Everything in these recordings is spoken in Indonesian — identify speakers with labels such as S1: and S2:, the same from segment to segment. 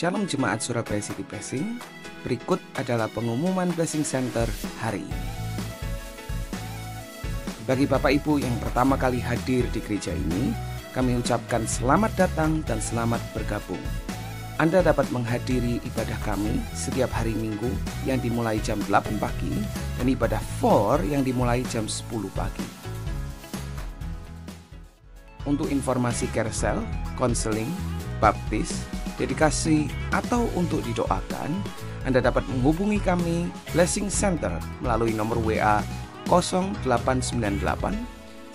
S1: Shalom Jemaat Surabaya City Blessing. Berikut adalah pengumuman Blessing Center hari ini. Bagi Bapak Ibu yang pertama kali hadir di gereja ini, kami ucapkan selamat datang dan selamat bergabung. Anda dapat menghadiri ibadah kami setiap hari Minggu yang dimulai jam 8 pagi dan ibadah 4 yang dimulai jam 10 pagi. Untuk informasi carousel, konseling, baptis, dedikasi, atau untuk didoakan, Anda dapat menghubungi kami Blessing Center melalui nomor WA 0898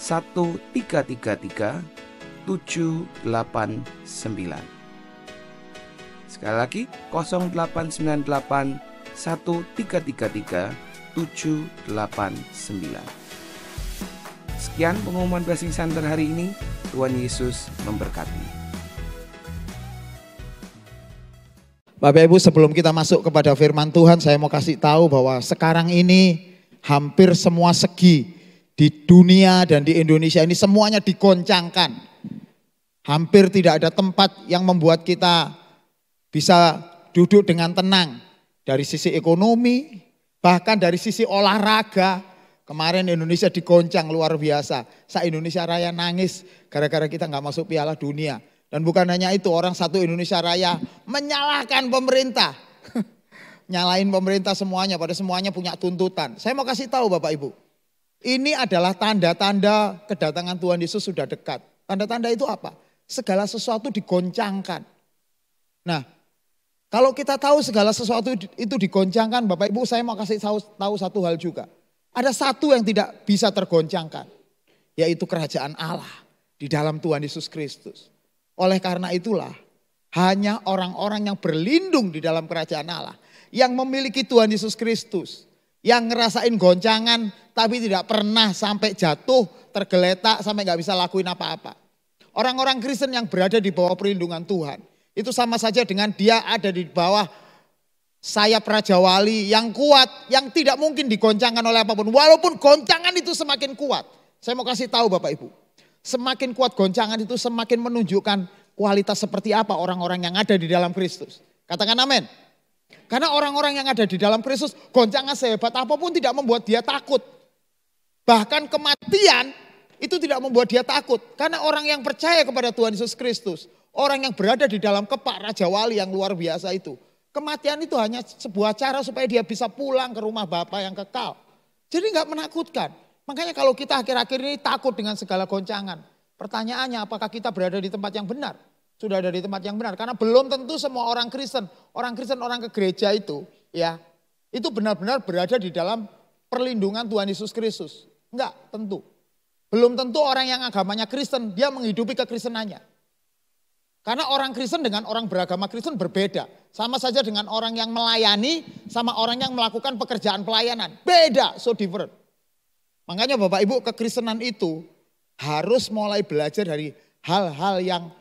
S1: 1333 789. Sekali lagi 0898 1333 789. Sekian pengumuman Blessing Center hari ini. Tuhan Yesus memberkati.
S2: Bapak Ibu, sebelum kita masuk kepada firman Tuhan, saya mau kasih tahu bahwa sekarang ini hampir semua segi di dunia dan di Indonesia ini semuanya digoncangkan. Hampir tidak ada tempat yang membuat kita bisa duduk dengan tenang. Dari sisi ekonomi, bahkan dari sisi olahraga. Kemarin Indonesia digoncang luar biasa. Se-Indonesia Raya nangis gara-gara kita nggak masuk Piala Dunia. Dan bukan hanya itu, orang satu Indonesia Raya menyalahkan pemerintah. Nyalain pemerintah semuanya, pada semuanya punya tuntutan. Saya mau kasih tahu Bapak Ibu, ini adalah tanda-tanda kedatangan Tuhan Yesus sudah dekat. Tanda-tanda itu apa? Segala sesuatu digoncangkan. Nah, kalau kita tahu segala sesuatu itu digoncangkan, Bapak Ibu, saya mau kasih tahu satu hal juga. Ada satu yang tidak bisa tergoncangkan, yaitu kerajaan Allah di dalam Tuhan Yesus Kristus. Oleh karena itulah, hanya orang-orang yang berlindung di dalam kerajaan Allah, yang memiliki Tuhan Yesus Kristus, yang ngerasain goncangan tapi tidak pernah sampai jatuh, tergeletak sampai gak bisa lakuin apa-apa. Orang-orang Kristen yang berada di bawah perlindungan Tuhan, itu sama saja dengan dia ada di bawah sayap Raja Wali yang kuat, yang tidak mungkin digoncangkan oleh apapun. Walaupun goncangan itu semakin kuat. Saya mau kasih tahu Bapak Ibu, semakin kuat goncangan itu semakin menunjukkan kualitas seperti apa orang-orang yang ada di dalam Kristus. Katakan amin. Karena orang-orang yang ada di dalam Kristus, goncangan sehebat apapun tidak membuat dia takut. Bahkan kematian itu tidak membuat dia takut. Karena orang yang percaya kepada Tuhan Yesus Kristus, orang yang berada di dalam kepak Raja Wali yang luar biasa itu, kematian itu hanya sebuah cara supaya dia bisa pulang ke rumah Bapa yang kekal. Jadi nggak menakutkan. Makanya kalau kita akhir-akhir ini takut dengan segala goncangan, pertanyaannya apakah kita berada di tempat yang benar? Sudah ada di tempat yang benar. Karena belum tentu semua orang Kristen, orang ke gereja itu, ya, itu benar-benar berada di dalam perlindungan Tuhan Yesus Kristus. Enggak, tentu. Belum tentu orang yang agamanya Kristen, dia menghidupi kekristenannya. Karena orang Kristen dengan orang beragama Kristen berbeda. Sama saja dengan orang yang melayani sama orang yang melakukan pekerjaan pelayanan. Beda, so different. Makanya Bapak Ibu, kekristenan itu harus mulai belajar dari hal-hal yang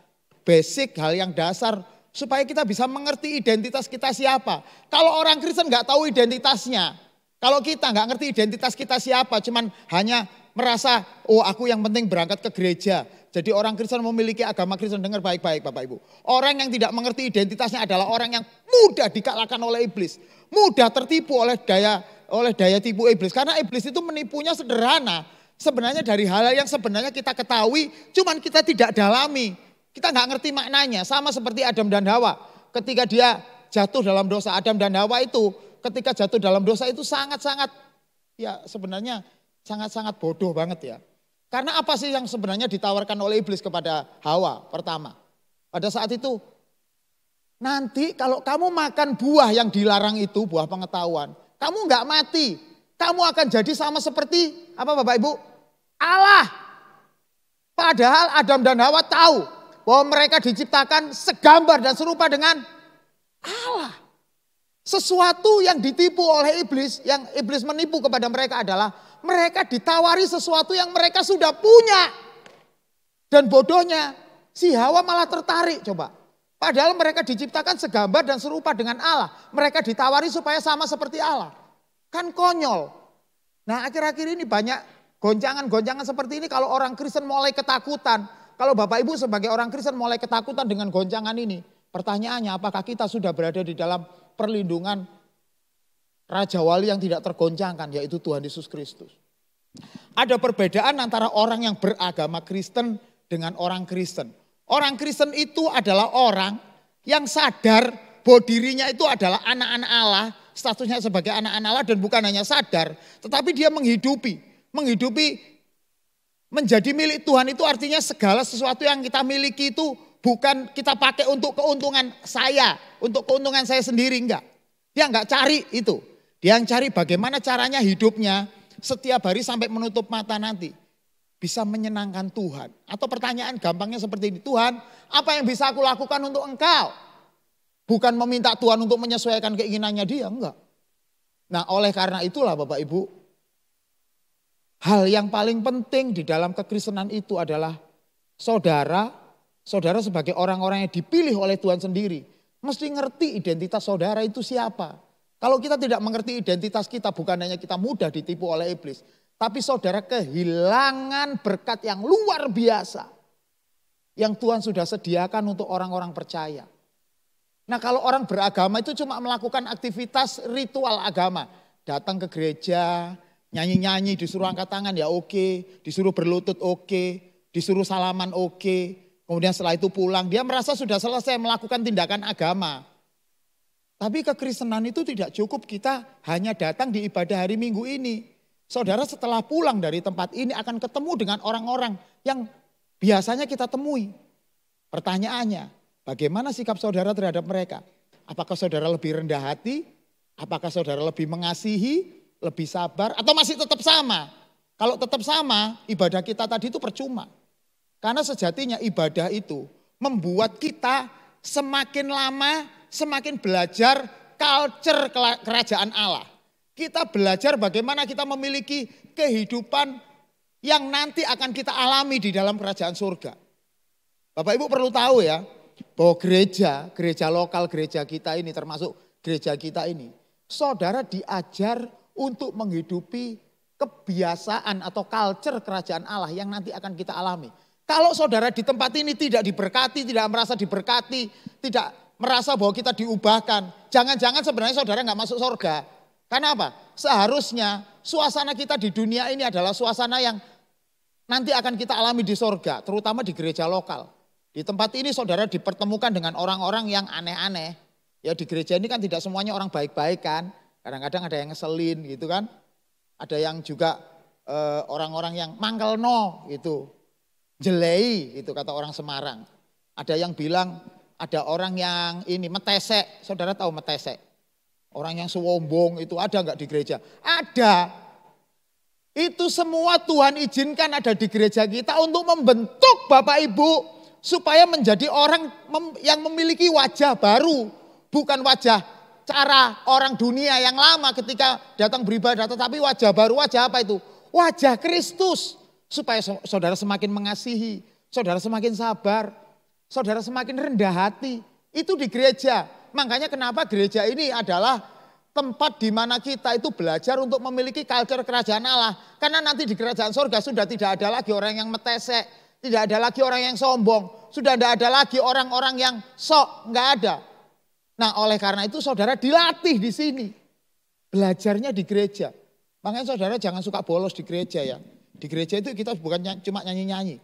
S2: basic, hal yang dasar. Supaya kita bisa mengerti identitas kita siapa. Kalau orang Kristen gak tahu identitasnya. Kalau kita gak ngerti identitas kita siapa, cuman hanya merasa, oh aku yang penting berangkat ke gereja. Jadi orang Kristen memiliki agama Kristen, dengar baik-baik Bapak Ibu. Orang yang tidak mengerti identitasnya adalah orang yang mudah dikalahkan oleh iblis. Mudah tertipu oleh daya tipu iblis. Karena iblis itu menipunya sederhana. Sebenarnya dari hal-hal yang sebenarnya kita ketahui, cuman kita tidak dalami. Kita nggak ngerti maknanya. Sama seperti Adam dan Hawa. Ketika dia jatuh dalam dosa, Adam dan Hawa itu ketika jatuh dalam dosa itu sangat-sangat, ya sebenarnya sangat-sangat bodoh banget ya. Karena apa sih yang sebenarnya ditawarkan oleh iblis kepada Hawa pertama? Pada saat itu, nanti kalau kamu makan buah yang dilarang itu, buah pengetahuan, kamu nggak mati. Kamu akan jadi sama seperti, apa Bapak Ibu? Allah. Padahal Adam dan Hawa tahu bahwa mereka diciptakan segambar dan serupa dengan Allah. Sesuatu yang ditipu oleh iblis, yang iblis menipu kepada mereka adalah mereka ditawari sesuatu yang mereka sudah punya. Dan bodohnya si Hawa malah tertarik coba. Padahal mereka diciptakan segambar dan serupa dengan Allah. Mereka ditawari supaya sama seperti Allah. Kan konyol. Nah akhir-akhir ini banyak goncangan-goncangan seperti ini kalau orang Kristen mulai ketakutan. Kalau Bapak Ibu sebagai orang Kristen mulai ketakutan dengan goncangan ini. Pertanyaannya, apakah kita sudah berada di dalam perlindungan Raja Wali yang tidak tergoncangkan, yaitu Tuhan Yesus Kristus. Ada perbedaan antara orang yang beragama Kristen dengan orang Kristen. Orang Kristen itu adalah orang yang sadar bahwa dirinya itu adalah anak-anak Allah, statusnya sebagai anak-anak Allah, dan bukan hanya sadar, tetapi dia menghidupi menjadi milik Tuhan. Itu artinya segala sesuatu yang kita miliki itu bukan kita pakai untuk keuntungan saya, untuk keuntungan saya sendiri, enggak. Dia enggak cari itu. Dia yang cari bagaimana caranya hidupnya setiap hari sampai menutup mata nanti bisa menyenangkan Tuhan. Atau pertanyaan gampangnya seperti ini, Tuhan, apa yang bisa aku lakukan untuk Engkau? Bukan meminta Tuhan untuk menyesuaikan keinginannya dia, enggak. Nah, oleh karena itulah Bapak Ibu, hal yang paling penting di dalam kekristenan itu adalah saudara sebagai orang-orang yang dipilih oleh Tuhan sendiri, mesti ngerti identitas saudara itu siapa. Kalau kita tidak mengerti identitas kita, bukan hanya kita mudah ditipu oleh iblis, tapi saudara kehilangan berkat yang luar biasa yang Tuhan sudah sediakan untuk orang-orang percaya. Nah, kalau orang beragama itu cuma melakukan aktivitas ritual agama, datang ke gereja, nyanyi-nyanyi, disuruh angkat tangan ya oke, disuruh berlutut oke, disuruh salaman oke. Kemudian setelah itu pulang, dia merasa sudah selesai melakukan tindakan agama. Tapi kekristenan itu tidak cukup kita hanya datang di ibadah hari Minggu ini. Saudara setelah pulang dari tempat ini akan ketemu dengan orang-orang yang biasanya kita temui. Pertanyaannya, bagaimana sikap saudara terhadap mereka? Apakah saudara lebih rendah hati? Apakah saudara lebih mengasihi, lebih sabar? Atau masih tetap sama? Kalau tetap sama, ibadah kita tadi itu percuma. Karena sejatinya ibadah itu membuat kita semakin lama semakin belajar culture kerajaan Allah. Kita belajar bagaimana kita memiliki kehidupan yang nanti akan kita alami di dalam kerajaan surga. Bapak Ibu perlu tahu ya, bahwa gereja lokal gereja kita ini, termasuk gereja kita ini, saudara diajar untuk menghidupi kebiasaan atau culture kerajaan Allah yang nanti akan kita alami. Kalau saudara di tempat ini tidak diberkati, tidak merasa diberkati, tidak merasa bahwa kita diubahkan, jangan-jangan sebenarnya saudara nggak masuk surga. Karena apa? Seharusnya suasana kita di dunia ini adalah suasana yang nanti akan kita alami di surga, terutama di gereja lokal. Di tempat ini saudara dipertemukan dengan orang-orang yang aneh-aneh. Ya di gereja ini kan tidak semuanya orang baik-baik kan. Kadang-kadang ada yang ngeselin gitu kan. Ada yang juga orang-orang yang mangkelno gitu. Jelei gitu kata orang Semarang. Ada yang bilang ada orang yang ini metesek. Saudara tahu metesek? Orang yang sewombong itu ada enggak di gereja? Ada. Itu semua Tuhan izinkan ada di gereja kita untuk membentuk Bapak Ibu supaya menjadi orang yang memiliki wajah baru, bukan wajah cara orang dunia yang lama ketika datang beribadah, tetapi wajah baru. Wajah apa itu? Wajah Kristus, supaya saudara semakin mengasihi, saudara semakin sabar, saudara semakin rendah hati. Itu di gereja. Makanya kenapa gereja ini adalah tempat di mana kita itu belajar untuk memiliki culture kerajaan Allah. Karena nanti di kerajaan surga sudah tidak ada lagi orang yang metesek, tidak ada lagi orang yang sombong, sudah tidak ada lagi orang-orang yang sok, enggak ada. Nah, oleh karena itu saudara dilatih di sini. Belajarnya di gereja. Makanya saudara jangan suka bolos di gereja ya. Di gereja itu kita bukan cuma nyanyi-nyanyi.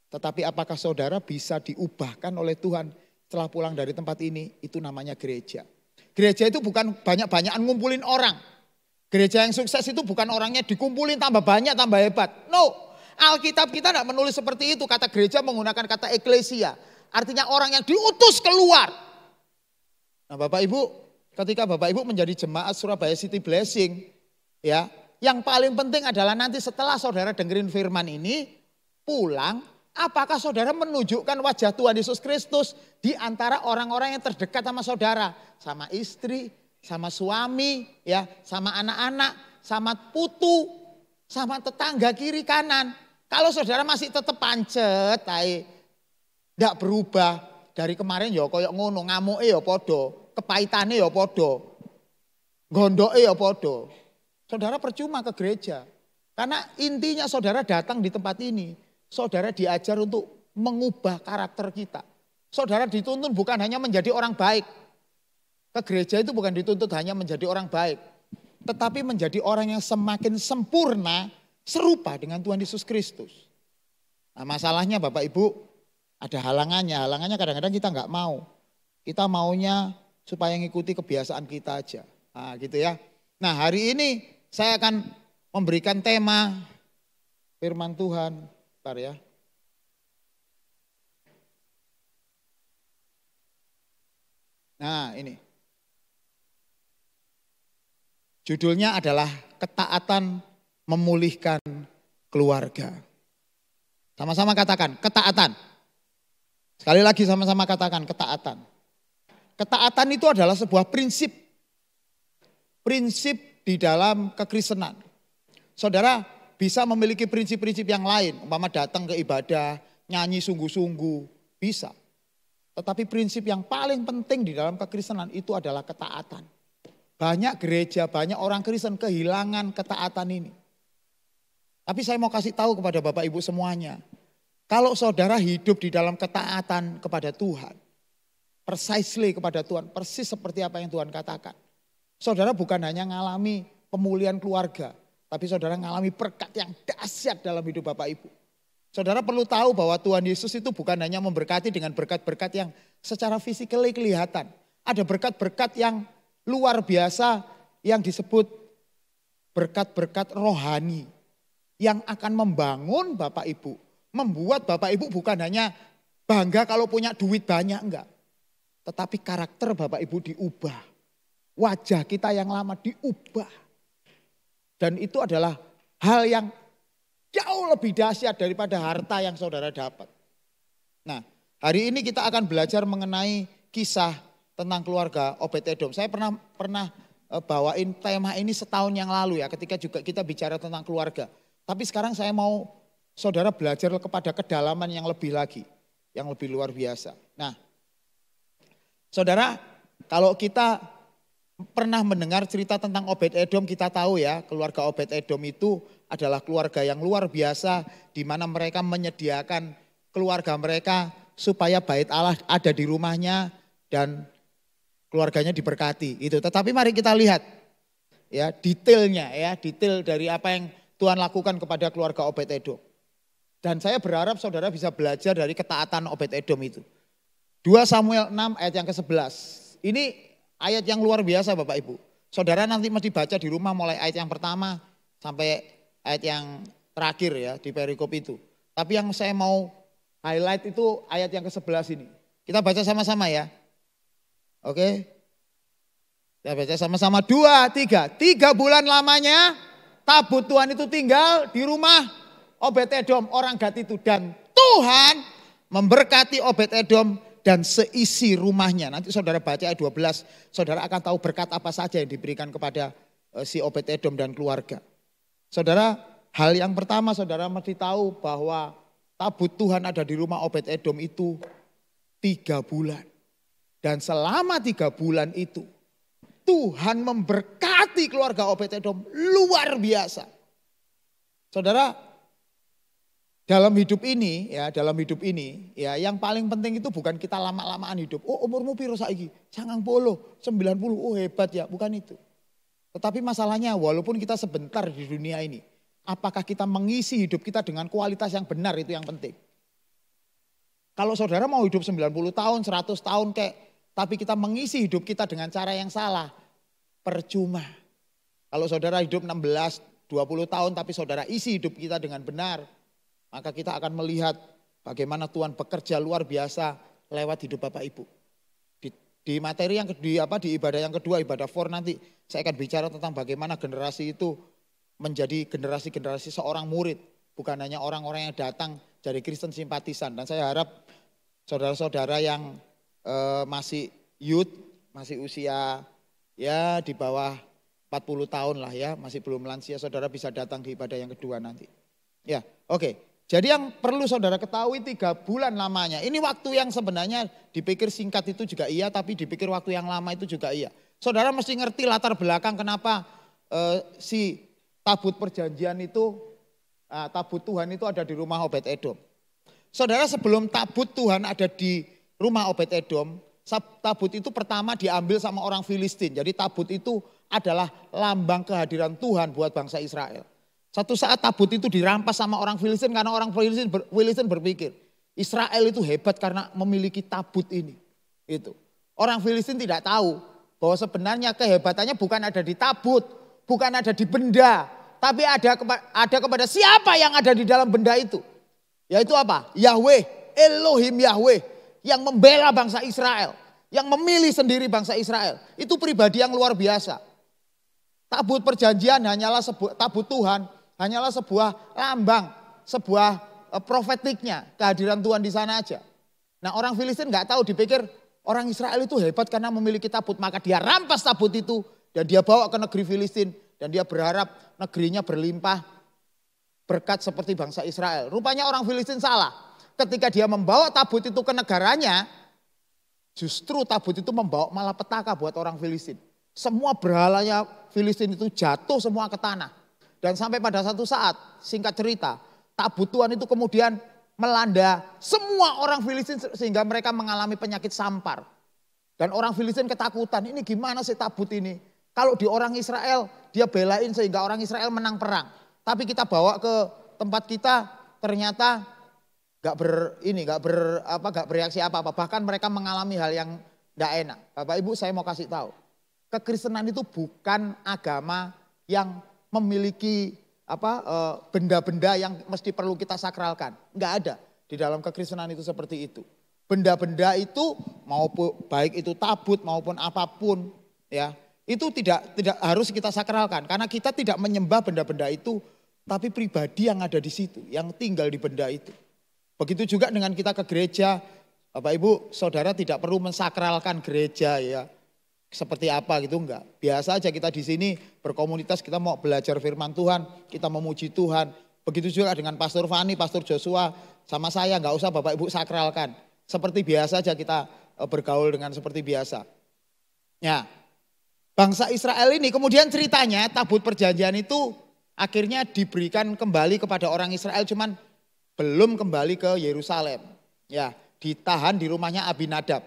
S2: Tetapi apakah saudara bisa diubahkan oleh Tuhan setelah pulang dari tempat ini? Itu namanya gereja. Gereja itu bukan banyak-banyakan ngumpulin orang. Gereja yang sukses itu bukan orangnya dikumpulin tambah banyak, tambah hebat. No, Alkitab kita tidak menulis seperti itu. Kata gereja menggunakan kata eklesia. Artinya orang yang diutus keluar. Nah Bapak Ibu, ketika Bapak Ibu menjadi jemaat Surabaya City Blessing, ya, yang paling penting adalah nanti setelah saudara dengerin firman ini, pulang, apakah saudara menunjukkan wajah Tuhan Yesus Kristus di antara orang-orang yang terdekat sama saudara, sama istri, sama suami, ya, sama anak-anak, sama putu, sama tetangga kiri kanan. Kalau saudara masih tetap pancet, tidak berubah dari kemarin ya koyok ngono, ngamuke ya podo, kepaitane ya podo, gondoke ya podo. Saudara percuma ke gereja. Karena intinya saudara datang di tempat ini, saudara diajar untuk mengubah karakter kita. Saudara dituntun bukan hanya menjadi orang baik. Ke gereja itu bukan dituntut hanya menjadi orang baik. Tetapi menjadi orang yang semakin sempurna serupa dengan Tuhan Yesus Kristus. Nah, masalahnya Bapak Ibu ada halangannya. Halangannya kadang-kadang kita nggak mau. Kita maunya supaya ngikuti kebiasaan kita aja. Nah gitu ya. Nah hari ini saya akan memberikan tema firman Tuhan. Bentar ya. Nah ini. Judulnya adalah ketaatan memulihkan keluarga. Sama-sama katakan ketaatan. Sekali lagi sama-sama katakan ketaatan. Ketaatan itu adalah sebuah prinsip. Prinsip di dalam kekristenan. Saudara bisa memiliki prinsip-prinsip yang lain. Umpama datang ke ibadah, nyanyi sungguh-sungguh, bisa. Tetapi prinsip yang paling penting di dalam kekristenan itu adalah ketaatan. Banyak gereja, banyak orang Kristen kehilangan ketaatan ini. Tapi saya mau kasih tahu kepada Bapak Ibu semuanya. Kalau saudara hidup di dalam ketaatan kepada Tuhan, precisely kepada Tuhan, persis seperti apa yang Tuhan katakan. Saudara bukan hanya mengalami pemulihan keluarga, tapi saudara mengalami berkat yang dahsyat dalam hidup Bapak Ibu. Saudara perlu tahu bahwa Tuhan Yesus itu bukan hanya memberkati dengan berkat-berkat yang secara fisikally kelihatan. Ada berkat-berkat yang luar biasa yang disebut berkat-berkat rohani. Yang akan membangun Bapak Ibu. Membuat Bapak Ibu bukan hanya bangga kalau punya duit banyak, enggak. Tetapi karakter Bapak Ibu diubah. Wajah kita yang lama diubah. Dan itu adalah hal yang jauh lebih dahsyat daripada harta yang saudara dapat. Nah, hari ini kita akan belajar mengenai kisah tentang keluarga Obed-Edom. Saya pernah bawain tema ini setahun yang lalu ya, ketika juga kita bicara tentang keluarga. Tapi sekarang saya mau saudara belajar kepada kedalaman yang lebih lagi, yang lebih luar biasa. Nah, saudara, kalau kita pernah mendengar cerita tentang Obed-Edom, kita tahu ya, keluarga Obed-Edom itu adalah keluarga yang luar biasa, di mana mereka menyediakan keluarga mereka supaya bait Allah ada di rumahnya dan keluarganya diberkati. Gitu. Tetapi mari kita lihat ya detailnya ya, detail dari apa yang Tuhan lakukan kepada keluarga Obed-Edom. Dan saya berharap saudara bisa belajar dari ketaatan Obed-Edom itu. 2 Samuel 6 ayat yang ke-11. Ini ayat yang luar biasa Bapak Ibu. Saudara nanti mesti baca di rumah mulai ayat yang pertama sampai ayat yang terakhir ya di perikop itu. Tapi yang saya mau highlight itu ayat yang ke-11 ini. Kita baca sama-sama ya. Oke. Kita baca sama-sama 2, 3. 3 bulan lamanya tabut Tuhan itu tinggal di rumah Obed-Edom orang Gat itu. Dan Tuhan memberkati Obed-Edom dan seisi rumahnya. Nanti saudara baca ayat 12, saudara akan tahu berkat apa saja yang diberikan kepada si Obed-Edom dan keluarga. Saudara, hal yang pertama saudara mesti tahu bahwa tabut Tuhan ada di rumah Obed-Edom itu 3 bulan. Dan selama 3 bulan itu Tuhan memberkati keluarga Obed-Edom luar biasa. Saudara, dalam hidup ini ya yang paling penting itu bukan kita lama-lamaan hidup. Oh umurmu piro saiki? 90, 90, oh hebat ya, bukan itu. Tetapi masalahnya walaupun kita sebentar di dunia ini, apakah kita mengisi hidup kita dengan kualitas yang benar, itu yang penting. Kalau saudara mau hidup 90 tahun, 100 tahun tapi kita mengisi hidup kita dengan cara yang salah, percuma. Kalau saudara hidup 16, 20 tahun tapi saudara isi hidup kita dengan benar, maka kita akan melihat bagaimana Tuhan bekerja luar biasa lewat hidup Bapak Ibu. Di materi yang di ibadah yang kedua, ibadah 4 nanti saya akan bicara tentang bagaimana generasi itu menjadi generasi-generasi seorang murid, bukan hanya orang-orang yang datang dari Kristen simpatisan. Dan saya harap saudara-saudara yang masih youth, masih usia ya di bawah 40 tahun lah ya, masih belum lansia, saudara bisa datang di ibadah yang kedua nanti. Ya, oke. Jadi yang perlu saudara ketahui 3 bulan lamanya. Ini waktu yang sebenarnya dipikir singkat itu juga iya, tapi dipikir waktu yang lama itu juga iya. Saudara mesti ngerti latar belakang kenapa si tabut perjanjian itu, tabut Tuhan itu ada di rumah Obed-Edom. Saudara, sebelum tabut Tuhan ada di rumah Obed-Edom, tabut itu pertama diambil sama orang Filistin. Jadi tabut itu adalah lambang kehadiran Tuhan buat bangsa Israel. Satu saat tabut itu dirampas sama orang Filistin karena orang Filistin berpikir, Israel itu hebat karena memiliki tabut ini. Itu. Orang Filistin tidak tahu bahwa sebenarnya kehebatannya bukan ada di tabut, bukan ada di benda, tapi ada kepada siapa yang ada di dalam benda itu. Yaitu apa? Yahweh, Elohim Yahweh yang membela bangsa Israel, yang memilih sendiri bangsa Israel. Itu pribadi yang luar biasa. Tabut perjanjian hanyalah tabut Tuhan, hanyalah sebuah lambang, sebuah profetiknya, kehadiran Tuhan di sana aja. Nah, orang Filistin nggak tahu, dipikir orang Israel itu hebat karena memiliki tabut, maka dia rampas tabut itu dan dia bawa ke negeri Filistin dan dia berharap negerinya berlimpah berkat seperti bangsa Israel. Rupanya orang Filistin salah. Ketika dia membawa tabut itu ke negaranya, justru tabut itu membawa malapetaka buat orang Filistin. Semua berhalanya Filistin itu jatuh semua ke tanah. Dan sampai pada satu saat, singkat cerita, tabut Tuhan itu kemudian melanda semua orang Filistin sehingga mereka mengalami penyakit sampar. Dan orang Filistin ketakutan, ini gimana sih tabut ini? Kalau di orang Israel dia belain sehingga orang Israel menang perang. Tapi kita bawa ke tempat kita ternyata gak bereaksi apa-apa. Bahkan mereka mengalami hal yang gak enak. Bapak Ibu, saya mau kasih tahu. Kekristenan itu bukan agama yang memiliki benda-benda yang mesti perlu kita sakralkan. Enggak ada di dalam kekristenan itu seperti itu. Benda-benda itu maupun baik itu tabut maupun apapun ya, itu tidak harus kita sakralkan karena kita tidak menyembah benda-benda itu, tapi pribadi yang ada di situ, yang tinggal di benda itu. Begitu juga dengan kita ke gereja, Bapak Ibu, Saudara tidak perlu mensakralkan gereja ya. Seperti apa gitu enggak. Biasa aja kita di sini berkomunitas, kita mau belajar firman Tuhan, kita memuji Tuhan. Begitu juga dengan Pastor Fani, Pastor Joshua, sama saya enggak usah Bapak Ibu sakralkan. Seperti biasa aja kita bergaul dengan seperti biasa. Ya, bangsa Israel ini kemudian ceritanya tabut perjanjian itu akhirnya diberikan kembali kepada orang Israel, cuman belum kembali ke Yerusalem. Ya, ditahan di rumahnya Abinadab.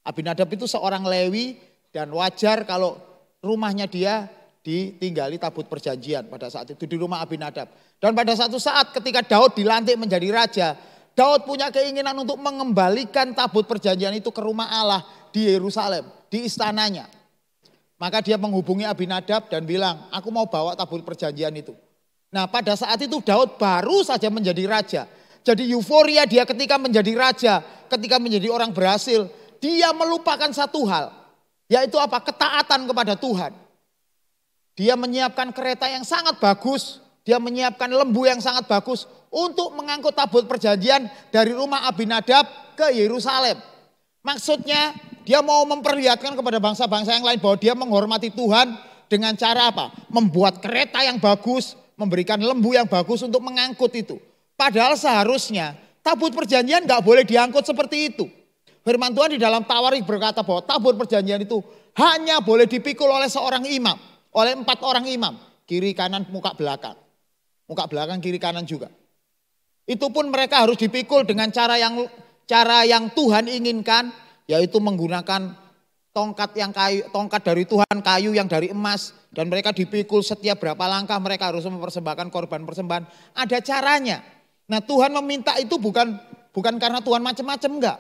S2: Abinadab itu seorang Lewi. Dan wajar kalau rumahnya dia ditinggali tabut perjanjian pada saat itu di rumah Abinadab. Dan pada satu saat ketika Daud dilantik menjadi raja, Daud punya keinginan untuk mengembalikan tabut perjanjian itu ke rumah Allah di Yerusalem, di istananya. Maka dia menghubungi Abinadab dan bilang, aku mau bawa tabut perjanjian itu. Nah, pada saat itu Daud baru saja menjadi raja. Jadi euforia dia ketika menjadi raja, ketika menjadi orang berhasil, dia melupakan satu hal. Yaitu apa? Ketaatan kepada Tuhan. Dia menyiapkan kereta yang sangat bagus. Dia menyiapkan lembu yang sangat bagus untuk mengangkut tabut perjanjian dari rumah Abinadab ke Yerusalem. Maksudnya dia mau memperlihatkan kepada bangsa-bangsa yang lain bahwa dia menghormati Tuhan dengan cara apa? Membuat kereta yang bagus, memberikan lembu yang bagus untuk mengangkut itu. Padahal seharusnya tabut perjanjian gak boleh diangkut seperti itu. Firman Tuhan di dalam Tawarikh berkata bahwa tabut perjanjian itu hanya boleh dipikul oleh seorang imam. Oleh 4 orang imam. Kiri, kanan, muka, belakang. Muka, belakang, kiri, kanan juga. Itu pun mereka harus dipikul dengan cara yang Tuhan inginkan. Yaitu menggunakan tongkat dari Tuhan, kayu yang dari emas. Dan mereka dipikul setiap berapa langkah mereka harus mempersembahkan korban persembahan. Ada caranya. Nah, Tuhan meminta itu bukan karena Tuhan macam-macam, enggak.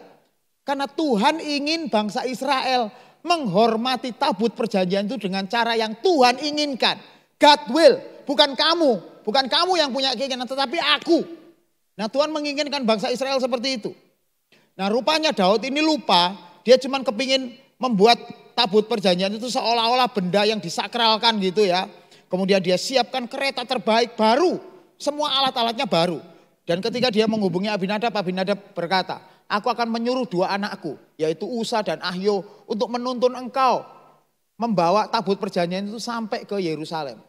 S2: Karena Tuhan ingin bangsa Israel menghormati tabut perjanjian itu dengan cara yang Tuhan inginkan. God will, bukan kamu yang punya keinginan, tetapi aku. Nah, Tuhan menginginkan bangsa Israel seperti itu. Nah, rupanya Daud ini lupa, dia cuma kepingin membuat tabut perjanjian itu seolah-olah benda yang disakralkan gitu ya. Kemudian dia siapkan kereta terbaik baru, semua alat-alatnya baru. Dan ketika dia menghubungi Abinadab, Abinadab berkata, aku akan menyuruh 2 anakku, yaitu Usa dan Ahio, untuk menuntun engkau membawa tabut perjanjian itu sampai ke Yerusalem.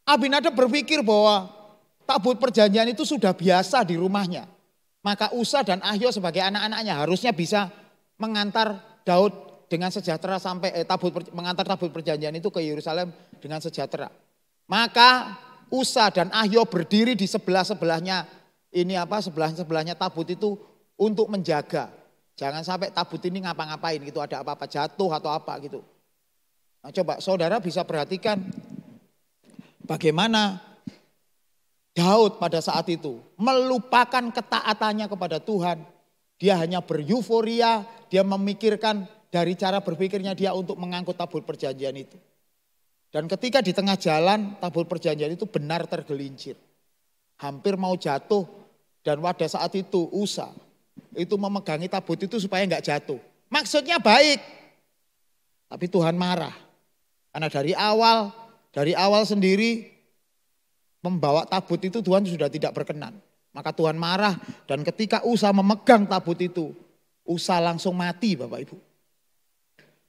S2: Abinadab berpikir bahwa tabut perjanjian itu sudah biasa di rumahnya. Maka Usa dan Ahio sebagai anak-anaknya harusnya bisa mengantar Daud dengan sejahtera sampai mengantar tabut perjanjian itu ke Yerusalem dengan sejahtera. Maka Usa dan Ahio berdiri di sebelahnya sebelahnya tabut itu untuk menjaga. Jangan sampai tabut ini ngapa-ngapain gitu, ada apa-apa jatuh atau apa gitu. Nah, coba saudara bisa perhatikan bagaimana Daud pada saat itu melupakan ketaatannya kepada Tuhan. Dia hanya beryuforia, dia memikirkan dari cara berpikirnya dia untuk mengangkut tabut perjanjian itu. Dan ketika di tengah jalan tabut perjanjian itu benar tergelincir. Hampir mau jatuh dan pada saat itu Usa itu memegangi tabut itu supaya enggak jatuh. Maksudnya baik, tapi Tuhan marah. Karena dari awal sendiri membawa tabut itu Tuhan sudah tidak berkenan. Maka Tuhan marah dan ketika Usa memegang tabut itu, Usa langsung mati Bapak Ibu.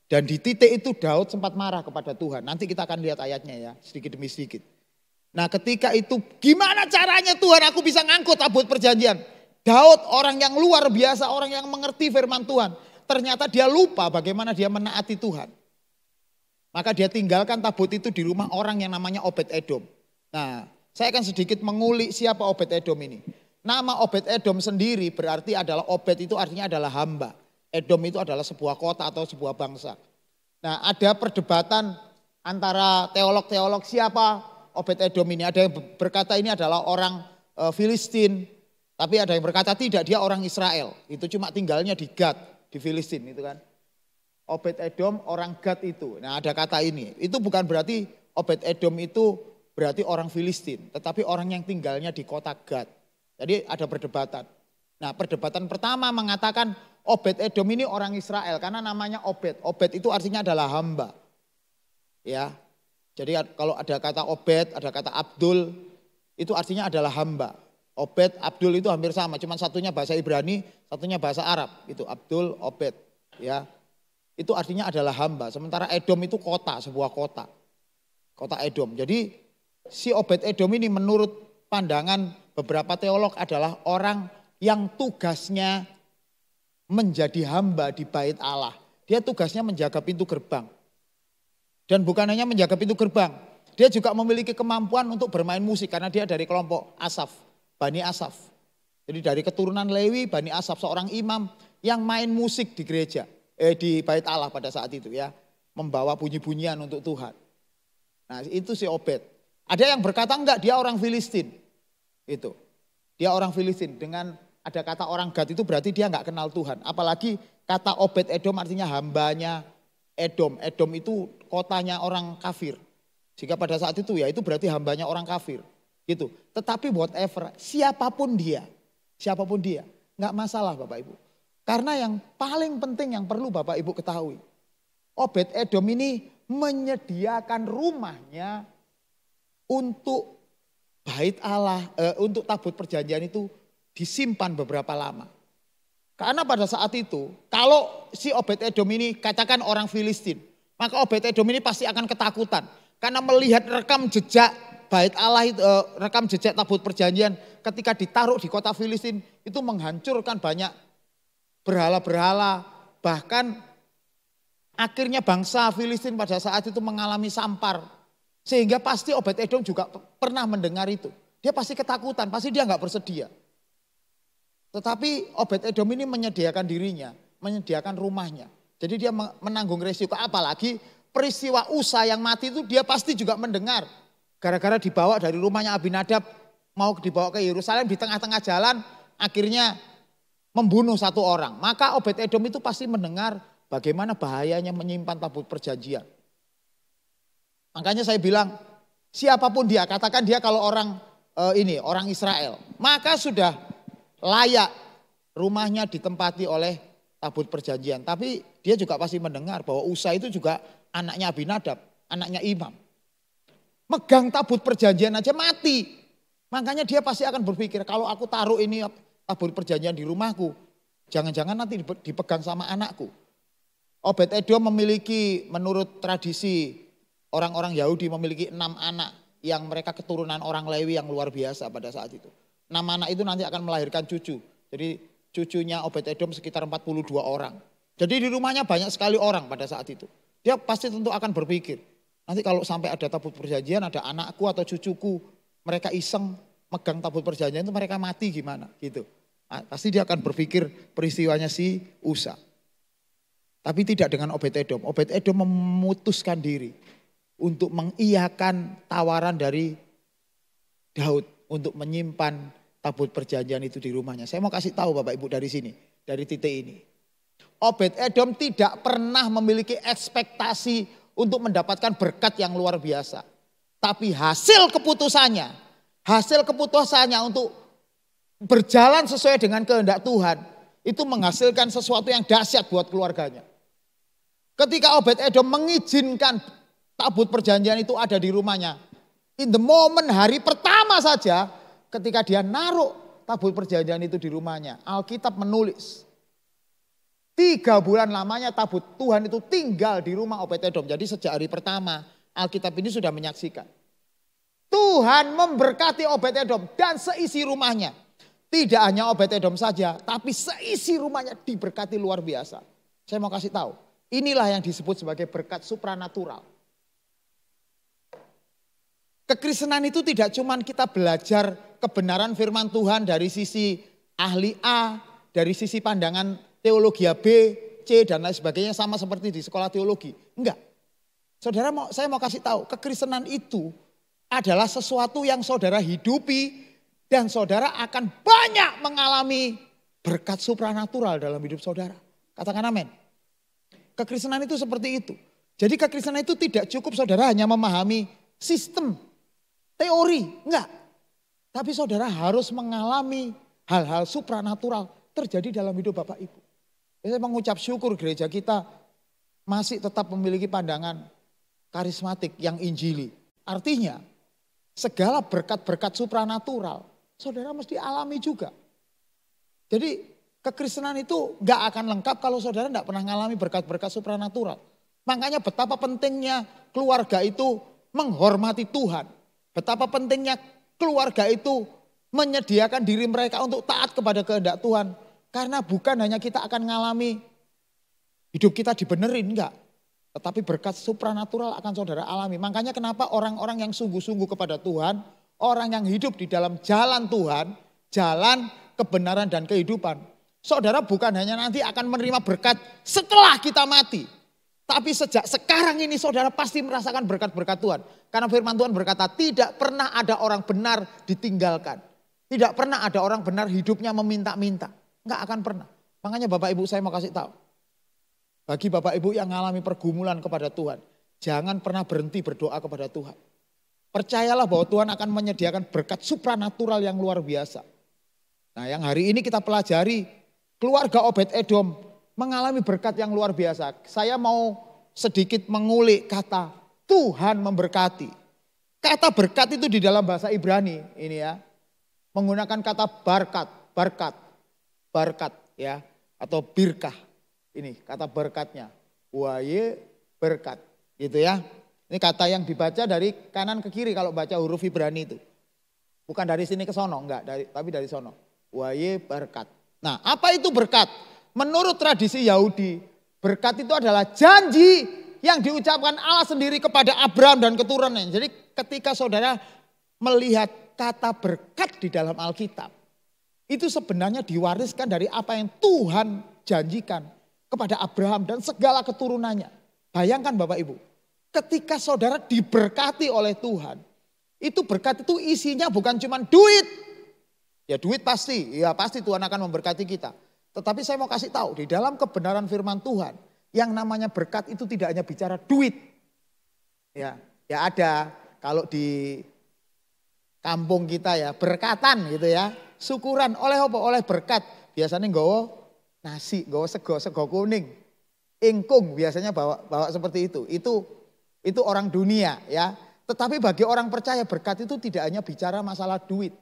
S2: Dan di titik itu Daud sempat marah kepada Tuhan. Nanti kita akan lihat ayatnya ya, sedikit demi sedikit. Nah ketika itu gimana caranya Tuhan aku bisa ngangkut tabut perjanjian. Daud orang yang luar biasa, orang yang mengerti firman Tuhan. Ternyata dia lupa bagaimana dia menaati Tuhan. Maka dia tinggalkan tabut itu di rumah orang yang namanya Obed Edom. Nah saya akan sedikit mengulik siapa Obed Edom ini. Nama Obed Edom sendiri berarti adalah Obed itu artinya adalah hamba. Edom itu adalah sebuah kota atau sebuah bangsa. Nah ada perdebatan antara teolog-teolog siapa Obed Edom ini. Ada yang berkata ini adalah orang Filistin. Tapi ada yang berkata tidak, dia orang Israel. Itu cuma tinggalnya di Gad, di Filistin itu kan. Obed Edom orang Gad itu. Nah ada kata ini. Itu bukan berarti Obed Edom itu berarti orang Filistin. Tetapi orang yang tinggalnya di kota Gad. Jadi ada perdebatan. Nah perdebatan pertama mengatakan Obed Edom ini orang Israel. Karena namanya Obed. Obed itu artinya adalah hamba. Ya. Jadi kalau ada kata Obed, ada kata Abdul. Itu artinya adalah hamba. Obed, Abdul itu hampir sama, cuma satunya bahasa Ibrani, satunya bahasa Arab. Itu Abdul, Obed, ya. Itu artinya adalah hamba. Sementara Edom itu kota, sebuah kota. Kota Edom. Jadi si Obed Edom ini menurut pandangan beberapa teolog adalah orang yang tugasnya menjadi hamba di bait Allah. Dia tugasnya menjaga pintu gerbang. Dan bukan hanya menjaga pintu gerbang, dia juga memiliki kemampuan untuk bermain musik karena dia dari kelompok Asaf. Bani Asaf. Jadi dari keturunan Lewi, Bani Asaf seorang imam yang main musik di gereja, di bait Allah pada saat itu ya, membawa bunyi-bunyian untuk Tuhan. Nah itu si Obed. Ada yang berkata enggak, dia orang Filistin. Itu. Dia orang Filistin. Dengan ada kata orang Gad itu berarti dia enggak kenal Tuhan. Apalagi kata Obed Edom artinya hambanya Edom. Edom itu kotanya orang kafir. Jika pada saat itu ya itu berarti hambanya orang kafir. Gitu. Tetapi whatever, siapapun dia, nggak masalah Bapak Ibu. Karena yang paling penting yang perlu Bapak Ibu ketahui, Obed Edom ini menyediakan rumahnya untuk bait Allah, untuk tabut perjanjian itu disimpan beberapa lama. Karena pada saat itu, kalau si Obed Edom ini katakan orang Filistin, maka Obed Edom ini pasti akan ketakutan. Karena melihat rekam jejak bait Allah itu, rekam jejak tabut perjanjian ketika ditaruh di kota Filistin itu menghancurkan banyak berhala-berhala. Bahkan akhirnya bangsa Filistin pada saat itu mengalami sampar. Sehingga pasti Obed Edom juga pernah mendengar itu. Dia pasti ketakutan, pasti dia nggak bersedia. Tetapi Obed Edom ini menyediakan dirinya, menyediakan rumahnya. Jadi dia menanggung resiko, apalagi peristiwa Usa yang mati itu dia pasti juga mendengar. Gara-gara dibawa dari rumahnya Abinadab, mau dibawa ke Yerusalem di tengah-tengah jalan, akhirnya membunuh satu orang. Maka Obed Edom itu pasti mendengar bagaimana bahayanya menyimpan tabut perjanjian. Makanya saya bilang, siapapun dia, katakan dia kalau orang orang Israel, maka sudah layak rumahnya ditempati oleh tabut perjanjian. Tapi dia juga pasti mendengar bahwa Usa itu juga anaknya Abinadab, anaknya imam. Megang tabut perjanjian aja mati. Makanya dia pasti akan berpikir kalau aku taruh ini tabut perjanjian di rumahku, jangan-jangan nanti dipegang sama anakku. Obed Edom memiliki menurut tradisi orang-orang Yahudi memiliki 6 anak yang mereka keturunan orang Lewi yang luar biasa pada saat itu. 6 anak itu nanti akan melahirkan cucu. Jadi cucunya Obed Edom sekitar 42 orang. Jadi di rumahnya banyak sekali orang pada saat itu. Dia pasti tentu akan berpikir, nanti kalau sampai ada tabut perjanjian, ada anakku atau cucuku, mereka iseng megang tabut perjanjian itu mereka mati gimana gitu. Pasti dia akan berpikir peristiwanya si Usa. Tapi tidak dengan Obed-Edom. Obed-Edom memutuskan diri untuk mengiyakan tawaran dari Daud untuk menyimpan tabut perjanjian itu di rumahnya. Saya mau kasih tahu Bapak Ibu dari sini, dari titik ini. Obed-Edom tidak pernah memiliki ekspektasi untuk mendapatkan berkat yang luar biasa. Tapi hasil keputusannya untuk berjalan sesuai dengan kehendak Tuhan, itu menghasilkan sesuatu yang dahsyat buat keluarganya. Ketika Obed-Edom mengizinkan tabut perjanjian itu ada di rumahnya, in the moment hari pertama saja ketika dia naruh tabut perjanjian itu di rumahnya, Alkitab menulis 3 bulan lamanya tabut Tuhan itu tinggal di rumah Obed-Edom. Jadi sejak hari pertama Alkitab ini sudah menyaksikan. Tuhan memberkati Obed-Edom dan seisi rumahnya. Tidak hanya Obed-Edom saja, tapi seisi rumahnya diberkati luar biasa. Saya mau kasih tahu, inilah yang disebut sebagai berkat supranatural. Kekristenan itu tidak cuma kita belajar kebenaran firman Tuhan dari sisi ahli A, dari sisi pandangan teologi B, C dan lain sebagainya sama seperti di sekolah teologi. Enggak. Saudara, saya mau kasih tahu, kekristenan itu adalah sesuatu yang saudara hidupi dan saudara akan banyak mengalami berkat supranatural dalam hidup saudara. Katakan amin. Kekristenan itu seperti itu. Jadi kekristenan itu tidak cukup saudara hanya memahami sistem, teori, enggak. Tapi saudara harus mengalami hal-hal supranatural terjadi dalam hidup Bapak Ibu. Saya mengucap syukur gereja kita masih tetap memiliki pandangan karismatik yang injili. Artinya segala berkat-berkat supranatural saudara mesti alami juga. Jadi kekristenan itu gak akan lengkap kalau saudara gak pernah mengalami berkat-berkat supranatural. Makanya betapa pentingnya keluarga itu menghormati Tuhan. Betapa pentingnya keluarga itu menyediakan diri mereka untuk taat kepada kehendak Tuhan. Karena bukan hanya kita akan mengalami hidup kita dibenerin, enggak. Tetapi berkat supranatural akan saudara alami. Makanya kenapa orang-orang yang sungguh-sungguh kepada Tuhan, orang yang hidup di dalam jalan Tuhan, jalan kebenaran dan kehidupan. Saudara bukan hanya nanti akan menerima berkat setelah kita mati. Tapi sejak sekarang ini saudara pasti merasakan berkat-berkat Tuhan. Karena firman Tuhan berkata tidak pernah ada orang benar ditinggalkan. Tidak pernah ada orang benar hidupnya meminta-minta. Enggak akan pernah. Makanya Bapak Ibu saya mau kasih tahu. Bagi Bapak Ibu yang mengalami pergumulan kepada Tuhan. Jangan pernah berhenti berdoa kepada Tuhan. Percayalah bahwa Tuhan akan menyediakan berkat supranatural yang luar biasa. Nah yang hari ini kita pelajari. Keluarga Obed-Edom mengalami berkat yang luar biasa. Saya mau sedikit mengulik kata Tuhan memberkati. Kata berkat itu di dalam bahasa Ibrani ini ya. Menggunakan kata barkat ya atau birkah. Ini kata berkatnya. Waye berkat gitu ya. Ini kata yang dibaca dari kanan ke kiri kalau baca huruf Ibrani itu. Bukan dari sini ke sono enggak, tapi dari sono. Waye berkat. Nah, apa itu berkat? Menurut tradisi Yahudi, berkat itu adalah janji yang diucapkan Allah sendiri kepada Abraham dan keturunannya. Jadi ketika saudara melihat kata berkat di dalam Alkitab, itu sebenarnya diwariskan dari apa yang Tuhan janjikan kepada Abraham dan segala keturunannya. Bayangkan Bapak Ibu, ketika saudara diberkati oleh Tuhan, itu berkat itu isinya bukan cuma duit. Ya duit pasti, ya pasti Tuhan akan memberkati kita. Tetapi saya mau kasih tahu, di dalam kebenaran firman Tuhan, yang namanya berkat itu tidak hanya bicara duit. Ya ada kalau di kampung kita ya berkatan gitu ya. Syukuran oleh apa? Oleh berkat. Biasanya nggawa nasi, nggawa sego kuning. Ingkung biasanya bawa seperti itu. Itu orang dunia ya. Tetapi bagi orang percaya berkat itu tidak hanya bicara masalah duit.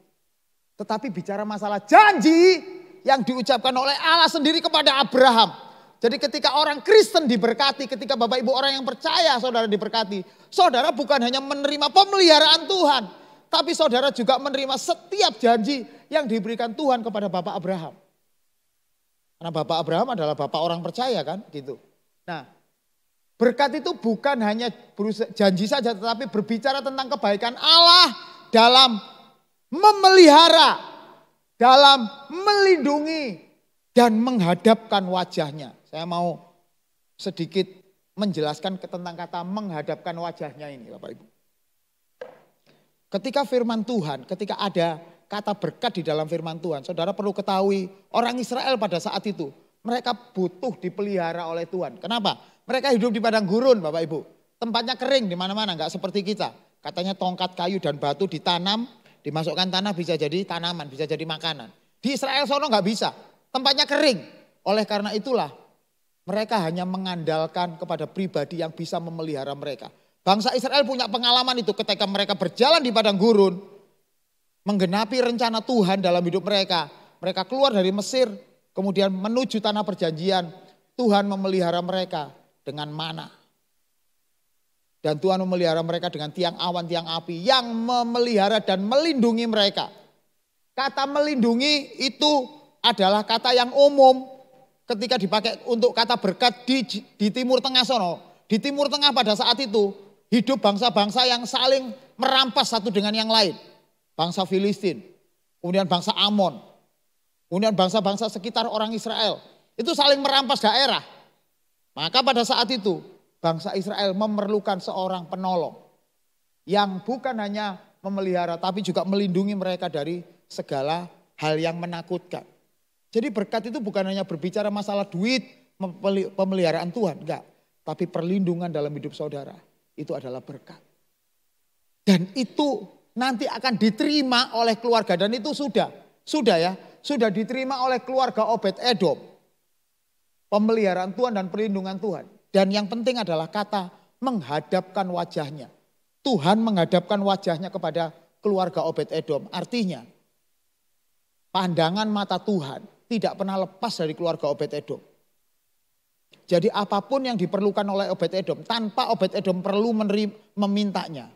S2: Tetapi bicara masalah janji yang diucapkan oleh Allah sendiri kepada Abraham. Jadi ketika orang Kristen diberkati, ketika Bapak Ibu orang yang percaya saudara diberkati. Saudara bukan hanya menerima pemeliharaan Tuhan. Tapi saudara juga menerima setiap janji yang diberikan Tuhan kepada Bapak Abraham. Karena Bapak Abraham adalah Bapak orang percaya kan gitu. Nah berkat itu bukan hanya janji saja tetapi berbicara tentang kebaikan Allah dalam memelihara, dalam melindungi dan menghadapkan wajahnya. Saya mau sedikit menjelaskan tentang kata menghadapkan wajahnya ini Bapak Ibu. Ketika firman Tuhan, ketika ada kata berkat di dalam firman Tuhan, saudara perlu ketahui orang Israel pada saat itu, mereka butuh dipelihara oleh Tuhan. Kenapa? Mereka hidup di padang gurun Bapak Ibu. Tempatnya kering di mana-mana, enggak seperti kita. Katanya tongkat kayu dan batu ditanam, dimasukkan tanah bisa jadi tanaman, bisa jadi makanan. Di Israel sono enggak bisa, tempatnya kering. Oleh karena itulah mereka hanya mengandalkan kepada pribadi yang bisa memelihara mereka. Bangsa Israel punya pengalaman itu ketika mereka berjalan di padang gurun, menggenapi rencana Tuhan dalam hidup mereka. Mereka keluar dari Mesir, kemudian menuju tanah perjanjian. Tuhan memelihara mereka dengan mana. Dan Tuhan memelihara mereka dengan tiang awan, tiang api yang memelihara dan melindungi mereka. Kata melindungi itu adalah kata yang umum ketika dipakai untuk kata berkat di Timur Tengah sono. Di Timur Tengah pada saat itu hidup bangsa-bangsa yang saling merampas satu dengan yang lain. Bangsa Filistin, kemudian bangsa Amon, kemudian bangsa-bangsa sekitar orang Israel. Itu saling merampas daerah. Maka pada saat itu bangsa Israel memerlukan seorang penolong yang bukan hanya memelihara tapi juga melindungi mereka dari segala hal yang menakutkan. Jadi berkat itu bukan hanya berbicara masalah duit, pemeliharaan Tuhan, enggak. Tapi perlindungan dalam hidup saudara, itu adalah berkat. Dan itu nanti akan diterima oleh keluarga dan itu sudah diterima oleh keluarga Obed-Edom. Pemeliharaan Tuhan dan perlindungan Tuhan. Dan yang penting adalah kata menghadapkan wajahnya. Tuhan menghadapkan wajahnya kepada keluarga Obed-Edom. Artinya pandangan mata Tuhan tidak pernah lepas dari keluarga Obed-Edom. Jadi apapun yang diperlukan oleh Obed-Edom tanpa Obed-Edom perlu memintanya.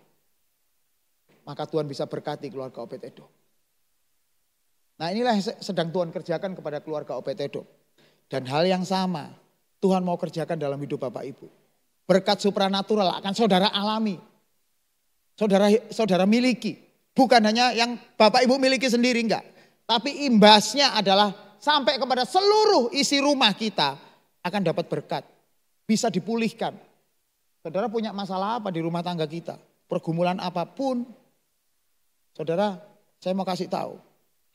S2: Maka Tuhan bisa berkati keluarga Obed-Edom. Nah inilah yang sedang Tuhan kerjakan kepada keluarga Obed-Edom. Dan hal yang sama Tuhan mau kerjakan dalam hidup Bapak Ibu. Berkat supranatural akan saudara alami. Saudara miliki. Bukan hanya yang Bapak Ibu miliki sendiri enggak. Tapi imbasnya adalah sampai kepada seluruh isi rumah kita akan dapat berkat. Bisa dipulihkan. Saudara punya masalah apa di rumah tangga kita? Pergumulan apapun. Saudara, saya mau kasih tahu.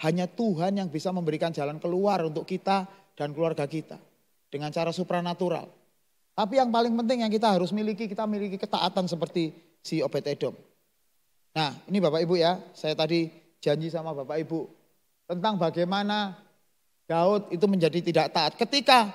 S2: Hanya Tuhan yang bisa memberikan jalan keluar untuk kita dan keluarga kita. Dengan cara supranatural. Tapi yang paling penting yang kita harus miliki, kita miliki ketaatan seperti si Obed-Edom. Nah ini Bapak Ibu ya, saya tadi janji sama Bapak Ibu. Tentang bagaimana Daud itu menjadi tidak taat. Ketika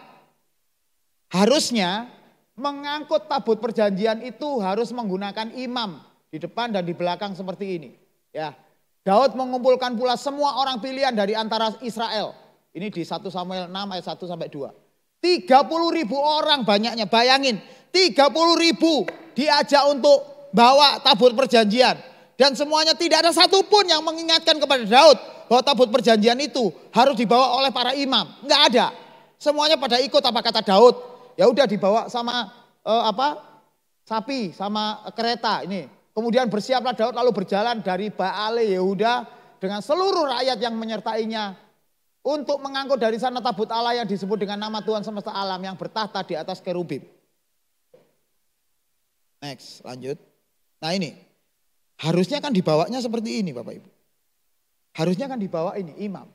S2: harusnya mengangkut tabut perjanjian itu harus menggunakan imam di depan dan di belakang seperti ini. Ya, Daud mengumpulkan pula semua orang pilihan dari antara Israel. Ini di 1 Samuel 6 ayat 1 sampai 2. 30.000 orang banyaknya, bayangin 30.000 diajak untuk bawa tabut perjanjian. Dan semuanya tidak ada satupun yang mengingatkan kepada Daud bahwa tabut perjanjian itu harus dibawa oleh para imam. Enggak ada. Semuanya pada ikut apa kata Daud. Ya udah dibawa sama sapi sama kereta ini. Kemudian bersiaplah Daud lalu berjalan dari Baale Yehuda dengan seluruh rakyat yang menyertainya untuk mengangkut dari sana tabut Allah yang disebut dengan nama Tuhan semesta alam yang bertahta di atas kerubim. Next, lanjut. Nah ini, harusnya kan dibawanya seperti ini Bapak Ibu. Harusnya kan dibawa ini imam.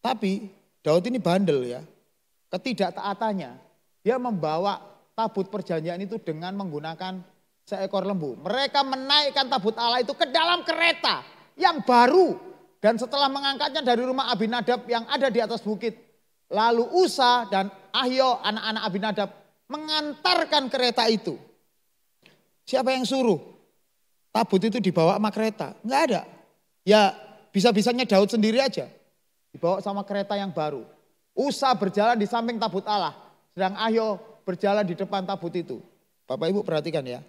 S2: Tapi Daud ini bandel ya. Ketidaktaatannya, dia membawa tabut perjanjian itu dengan menggunakan seekor lembu. Mereka menaikkan tabut Allah itu ke dalam kereta yang baru. Dan setelah mengangkatnya dari rumah Abinadab yang ada di atas bukit. Lalu Usa dan Ahio anak-anak Abinadab mengantarkan kereta itu. Siapa yang suruh? Tabut itu dibawa sama kereta. Enggak ada. Ya bisa-bisanya Daud sendiri aja. Dibawa sama kereta yang baru. Usa berjalan di samping tabut Allah. Sedang Ahio berjalan di depan tabut itu. Bapak Ibu perhatikan ya.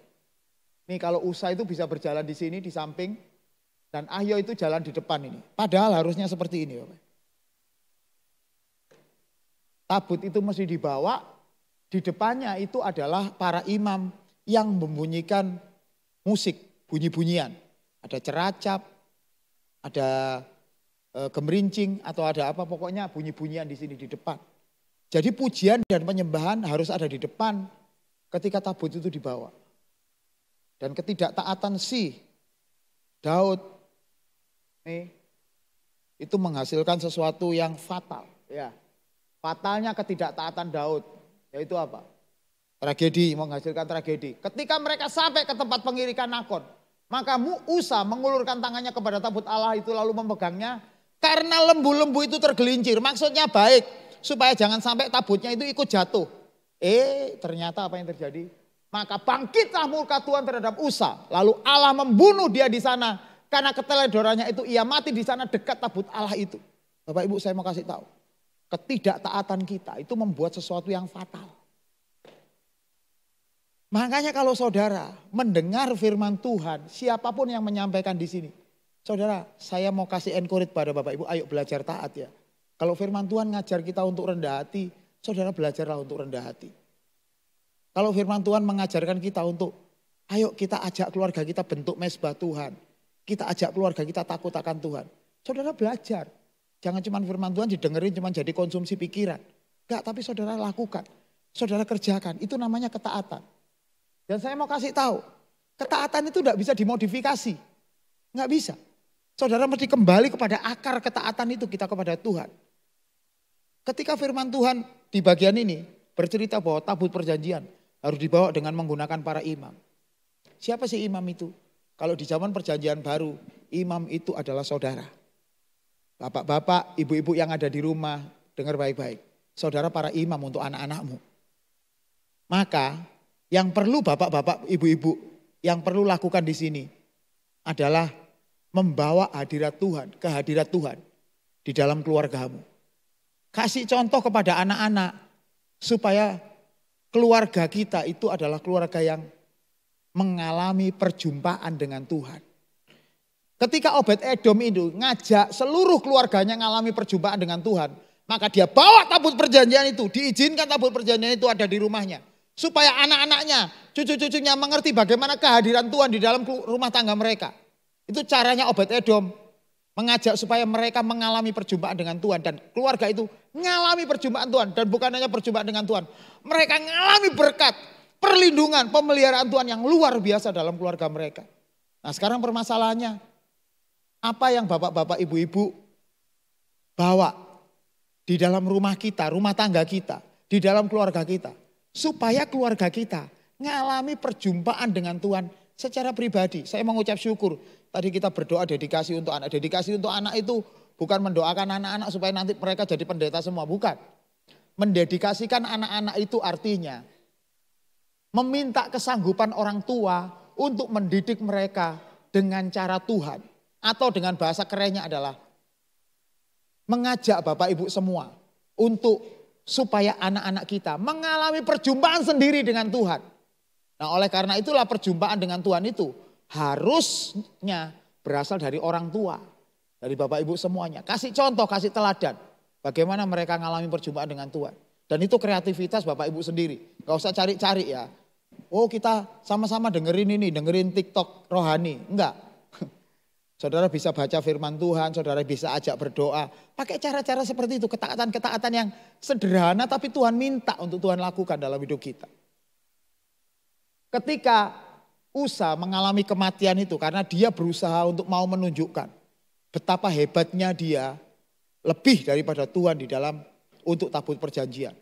S2: Nih kalau Usa itu bisa berjalan di sini di samping. Dan Ahio itu jalan di depan ini. Padahal harusnya seperti ini Bapak. Tabut itu mesti dibawa. Di depannya itu adalah para imam yang membunyikan musik, bunyi-bunyian. Ada ceracap, ada gemerincing atau ada apa, pokoknya bunyi-bunyian di sini di depan. Jadi pujian dan penyembahan harus ada di depan ketika tabut itu dibawa. Dan ketidaktaatan si Daud itu menghasilkan sesuatu yang fatal. Ya, fatalnya ketidaktaatan Daud, yaitu apa? Tragedi, menghasilkan tragedi. Ketika mereka sampai ke tempat pengirikan Nakon, maka Usa mengulurkan tangannya kepada tabut Allah itu lalu memegangnya. Karena lembu-lembu itu tergelincir, maksudnya baik. Supaya jangan sampai tabutnya itu ikut jatuh. Ternyata apa yang terjadi? Maka bangkitlah murka Tuhan terhadap Usa. Lalu Allah membunuh dia di sana. Karena keteledorannya itu ia mati di sana dekat tabut Allah itu. Bapak Ibu saya mau kasih tahu. Ketidaktaatan kita itu membuat sesuatu yang fatal. Makanya kalau saudara mendengar firman Tuhan, siapapun yang menyampaikan di sini. Saudara, saya mau kasih encourage pada Bapak Ibu, ayo belajar taat ya. Kalau firman Tuhan ngajar kita untuk rendah hati, saudara belajarlah untuk rendah hati. Kalau firman Tuhan mengajarkan kita untuk, ayo kita ajak keluarga kita bentuk mezbah Tuhan. Kita ajak keluarga kita takut akan Tuhan. Saudara belajar. Jangan cuma firman Tuhan didengerin cuma jadi konsumsi pikiran. Enggak, tapi saudara lakukan. Saudara kerjakan, itu namanya ketaatan. Dan saya mau kasih tahu, ketaatan itu enggak bisa dimodifikasi. Enggak bisa. Saudara mesti kembali kepada akar ketaatan itu kita kepada Tuhan. Ketika firman Tuhan di bagian ini bercerita bahwa tabut perjanjian harus dibawa dengan menggunakan para imam. Siapa sih imam itu? Kalau di zaman perjanjian baru, imam itu adalah saudara. Bapak-bapak, ibu-ibu yang ada di rumah, dengar baik-baik. Saudara para imam untuk anak-anakmu. Maka yang perlu bapak-bapak, ibu-ibu yang perlu lakukan di sini adalah membawa hadirat Tuhan, kehadirat Tuhan di dalam keluargamu. Kasih contoh kepada anak-anak supaya keluarga kita itu adalah keluarga yang mengalami perjumpaan dengan Tuhan. Ketika Obed-Edom itu ngajak seluruh keluarganya mengalami perjumpaan dengan Tuhan, maka dia bawa tabut perjanjian itu, diizinkan tabut perjanjian itu ada di rumahnya. Supaya anak-anaknya, cucu-cucunya mengerti bagaimana kehadiran Tuhan di dalam rumah tangga mereka. Itu caranya Obed-Edom mengajak supaya mereka mengalami perjumpaan dengan Tuhan. Dan keluarga itu mengalami perjumpaan Tuhan. Dan bukan hanya perjumpaan dengan Tuhan. Mereka mengalami berkat, perlindungan, pemeliharaan Tuhan yang luar biasa dalam keluarga mereka. Nah sekarang permasalahannya, apa yang bapak-bapak, ibu-ibu bawa di dalam rumah kita, rumah tangga kita, di dalam keluarga kita. Supaya keluarga kita mengalami perjumpaan dengan Tuhan secara pribadi. Saya mengucap syukur. Tadi kita berdoa dedikasi untuk anak. Dedikasi untuk anak itu bukan mendoakan anak-anak supaya nanti mereka jadi pendeta semua. Bukan. Mendedikasikan anak-anak itu artinya meminta kesanggupan orang tua untuk mendidik mereka dengan cara Tuhan. Atau dengan bahasa kerennya adalah mengajak Bapak Ibu semua untuk supaya anak-anak kita mengalami perjumpaan sendiri dengan Tuhan. Nah oleh karena itulah perjumpaan dengan Tuhan itu harusnya berasal dari orang tua. Dari Bapak Ibu semuanya. Kasih contoh, kasih teladan. Bagaimana mereka mengalami perjumpaan dengan Tuhan. Dan itu kreativitas Bapak Ibu sendiri. Gak usah cari-cari ya. Oh kita sama-sama dengerin ini, dengerin TikTok rohani. Enggak. Saudara bisa baca firman Tuhan, saudara bisa ajak berdoa. Pakai cara-cara seperti itu, ketaatan-ketaatan yang sederhana tapi Tuhan minta untuk Tuhan lakukan dalam hidup kita. Ketika Usa mengalami kematian itu karena dia berusaha untuk mau menunjukkan betapa hebatnya dia lebih daripada Tuhan di dalam untuk tabut perjanjian.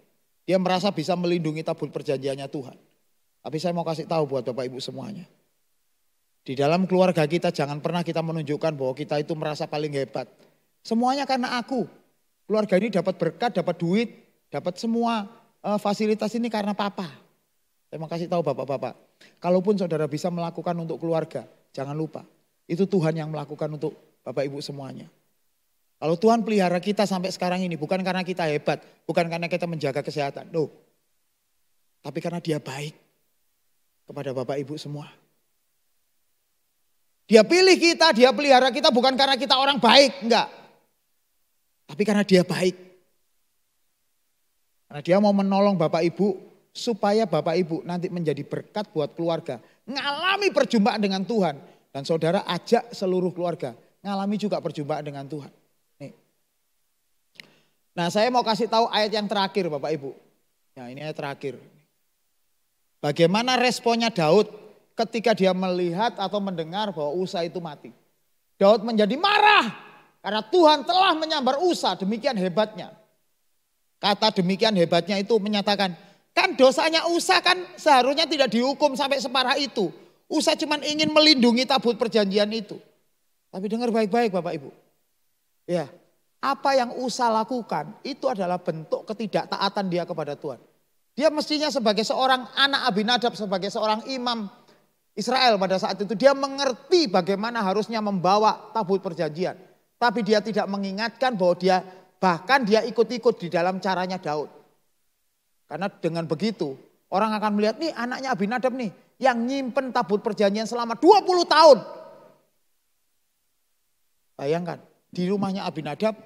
S2: Dia merasa bisa melindungi tabut perjanjiannya Tuhan. Tapi saya mau kasih tahu buat Bapak Ibu semuanya. Di dalam keluarga kita jangan pernah kita menunjukkan bahwa kita itu merasa paling hebat. Semuanya karena aku. Keluarga ini dapat berkat, dapat duit, dapat semua fasilitas ini karena papa. Saya mau kasih tahu bapak-bapak. Kalaupun saudara bisa melakukan untuk keluarga, jangan lupa. Itu Tuhan yang melakukan untuk Bapak Ibu semuanya. Kalau Tuhan pelihara kita sampai sekarang ini bukan karena kita hebat, bukan karena kita menjaga kesehatan. No. Tapi karena dia baik kepada Bapak Ibu semua. Dia pilih kita, dia pelihara kita bukan karena kita orang baik, enggak. Tapi karena dia baik. Karena dia mau menolong Bapak Ibu supaya Bapak Ibu nanti menjadi berkat buat keluarga. Ngalami perjumpaan dengan Tuhan. Dan saudara ajak seluruh keluarga ngalami juga perjumpaan dengan Tuhan. Nah, saya mau kasih tahu ayat yang terakhir Bapak Ibu. Ya, ini ayat terakhir. Bagaimana responnya Daud ketika dia melihat atau mendengar bahwa Usa itu mati. Daud menjadi marah karena Tuhan telah menyambar Usa, demikian hebatnya. Kata demikian hebatnya itu menyatakan, kan dosanya Usa kan seharusnya tidak dihukum sampai separah itu. Usa cuma ingin melindungi tabut perjanjian itu. Tapi dengar baik-baik Bapak Ibu. Ya, apa yang Usa lakukan itu adalah bentuk ketidaktaatan dia kepada Tuhan. Dia mestinya sebagai seorang anak Abinadab, sebagai seorang imam Israel pada saat itu. Dia mengerti bagaimana harusnya membawa tabut perjanjian. Tapi dia tidak mengingatkan bahwa bahkan dia ikut-ikut di dalam caranya Daud. Karena dengan begitu orang akan melihat nih anaknya Abinadab nih yang nyimpen tabut perjanjian selama 20 tahun. Bayangkan di rumahnya Abinadab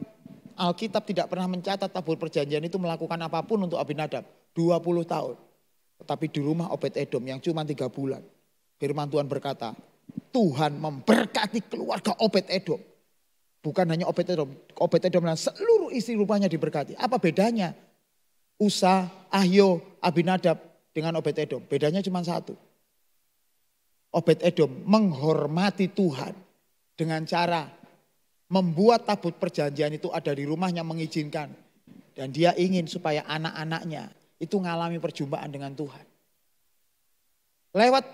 S2: Alkitab tidak pernah mencatat tabut perjanjian itu melakukan apapun untuk Abinadab 20 tahun. Tetapi di rumah Obed-Edom yang cuma 3 bulan. Firman Tuhan berkata Tuhan memberkati keluarga Obed-Edom. Bukan hanya Obed-Edom dan seluruh isi rumahnya diberkati. Apa bedanya Usa, Ahio, Abinadab dengan Obed-Edom? Bedanya cuma satu. Obed-Edom menghormati Tuhan dengan cara membuat tabut perjanjian itu ada di rumahnya, mengizinkan. Dan dia ingin supaya anak-anaknya itu mengalami perjumpaan dengan Tuhan. Lewat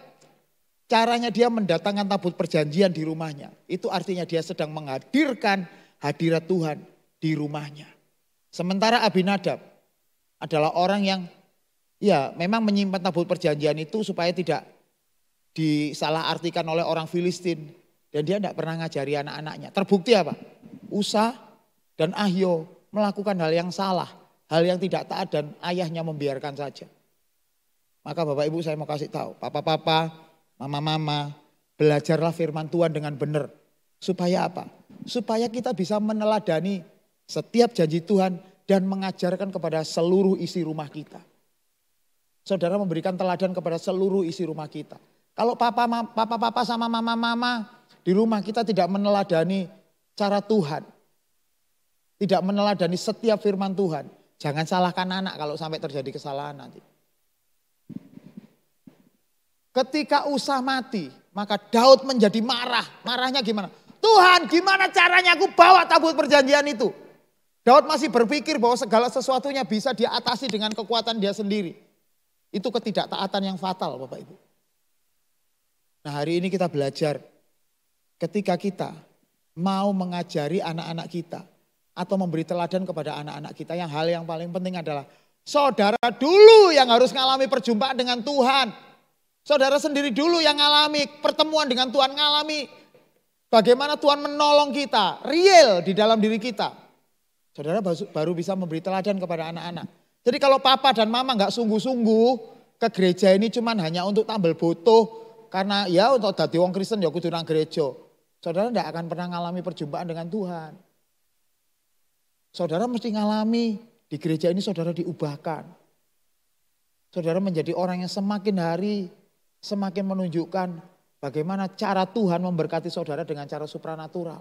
S2: caranya dia mendatangkan tabut perjanjian di rumahnya. Itu artinya dia sedang menghadirkan hadirat Tuhan di rumahnya. Sementara Abinadab adalah orang yang ya memang menyimpan tabut perjanjian itu supaya tidak disalahartikan oleh orang Filistin. Dan dia tidak pernah ngajari anak-anaknya. Terbukti apa? Usa dan Ahio melakukan hal yang salah. Hal yang tidak taat dan ayahnya membiarkan saja. Maka Bapak Ibu saya mau kasih tahu. Papa-papa, mama-mama, belajarlah firman Tuhan dengan benar. Supaya apa? Supaya kita bisa meneladani setiap janji Tuhan dan mengajarkan kepada seluruh isi rumah kita. Saudara memberikan teladan kepada seluruh isi rumah kita. Kalau papa-papa sama mama-mama di rumah kita tidak meneladani cara Tuhan. Tidak meneladani setiap firman Tuhan. Jangan salahkan anak kalau sampai terjadi kesalahan nanti. Ketika Usa mati, maka Daud menjadi marah. Marahnya gimana? Tuhan, gimana caranya aku bawa tabut perjanjian itu? Daud masih berpikir bahwa segala sesuatunya bisa dia atasi dengan kekuatan dia sendiri. Itu ketidaktaatan yang fatal Bapak Ibu. Nah, hari ini kita belajar ketika kita mau mengajari anak-anak kita atau memberi teladan kepada anak-anak kita, yang hal yang paling penting adalah saudara dulu yang harus mengalami perjumpaan dengan Tuhan. Saudara sendiri dulu yang mengalami pertemuan dengan Tuhan, mengalami bagaimana Tuhan menolong kita, real di dalam diri kita. Saudara baru bisa memberi teladan kepada anak-anak. Jadi kalau papa dan mama nggak sungguh-sungguh ke gereja ini cuman hanya untuk tampil butuh, karena ya untuk dadi wong Kristen ya kudu nang gereja. Saudara tidak akan pernah mengalami perjumpaan dengan Tuhan. Saudara mesti ngalami di gereja ini saudara diubahkan. Saudara menjadi orang yang semakin hari semakin menunjukkan bagaimana cara Tuhan memberkati saudara dengan cara supranatural.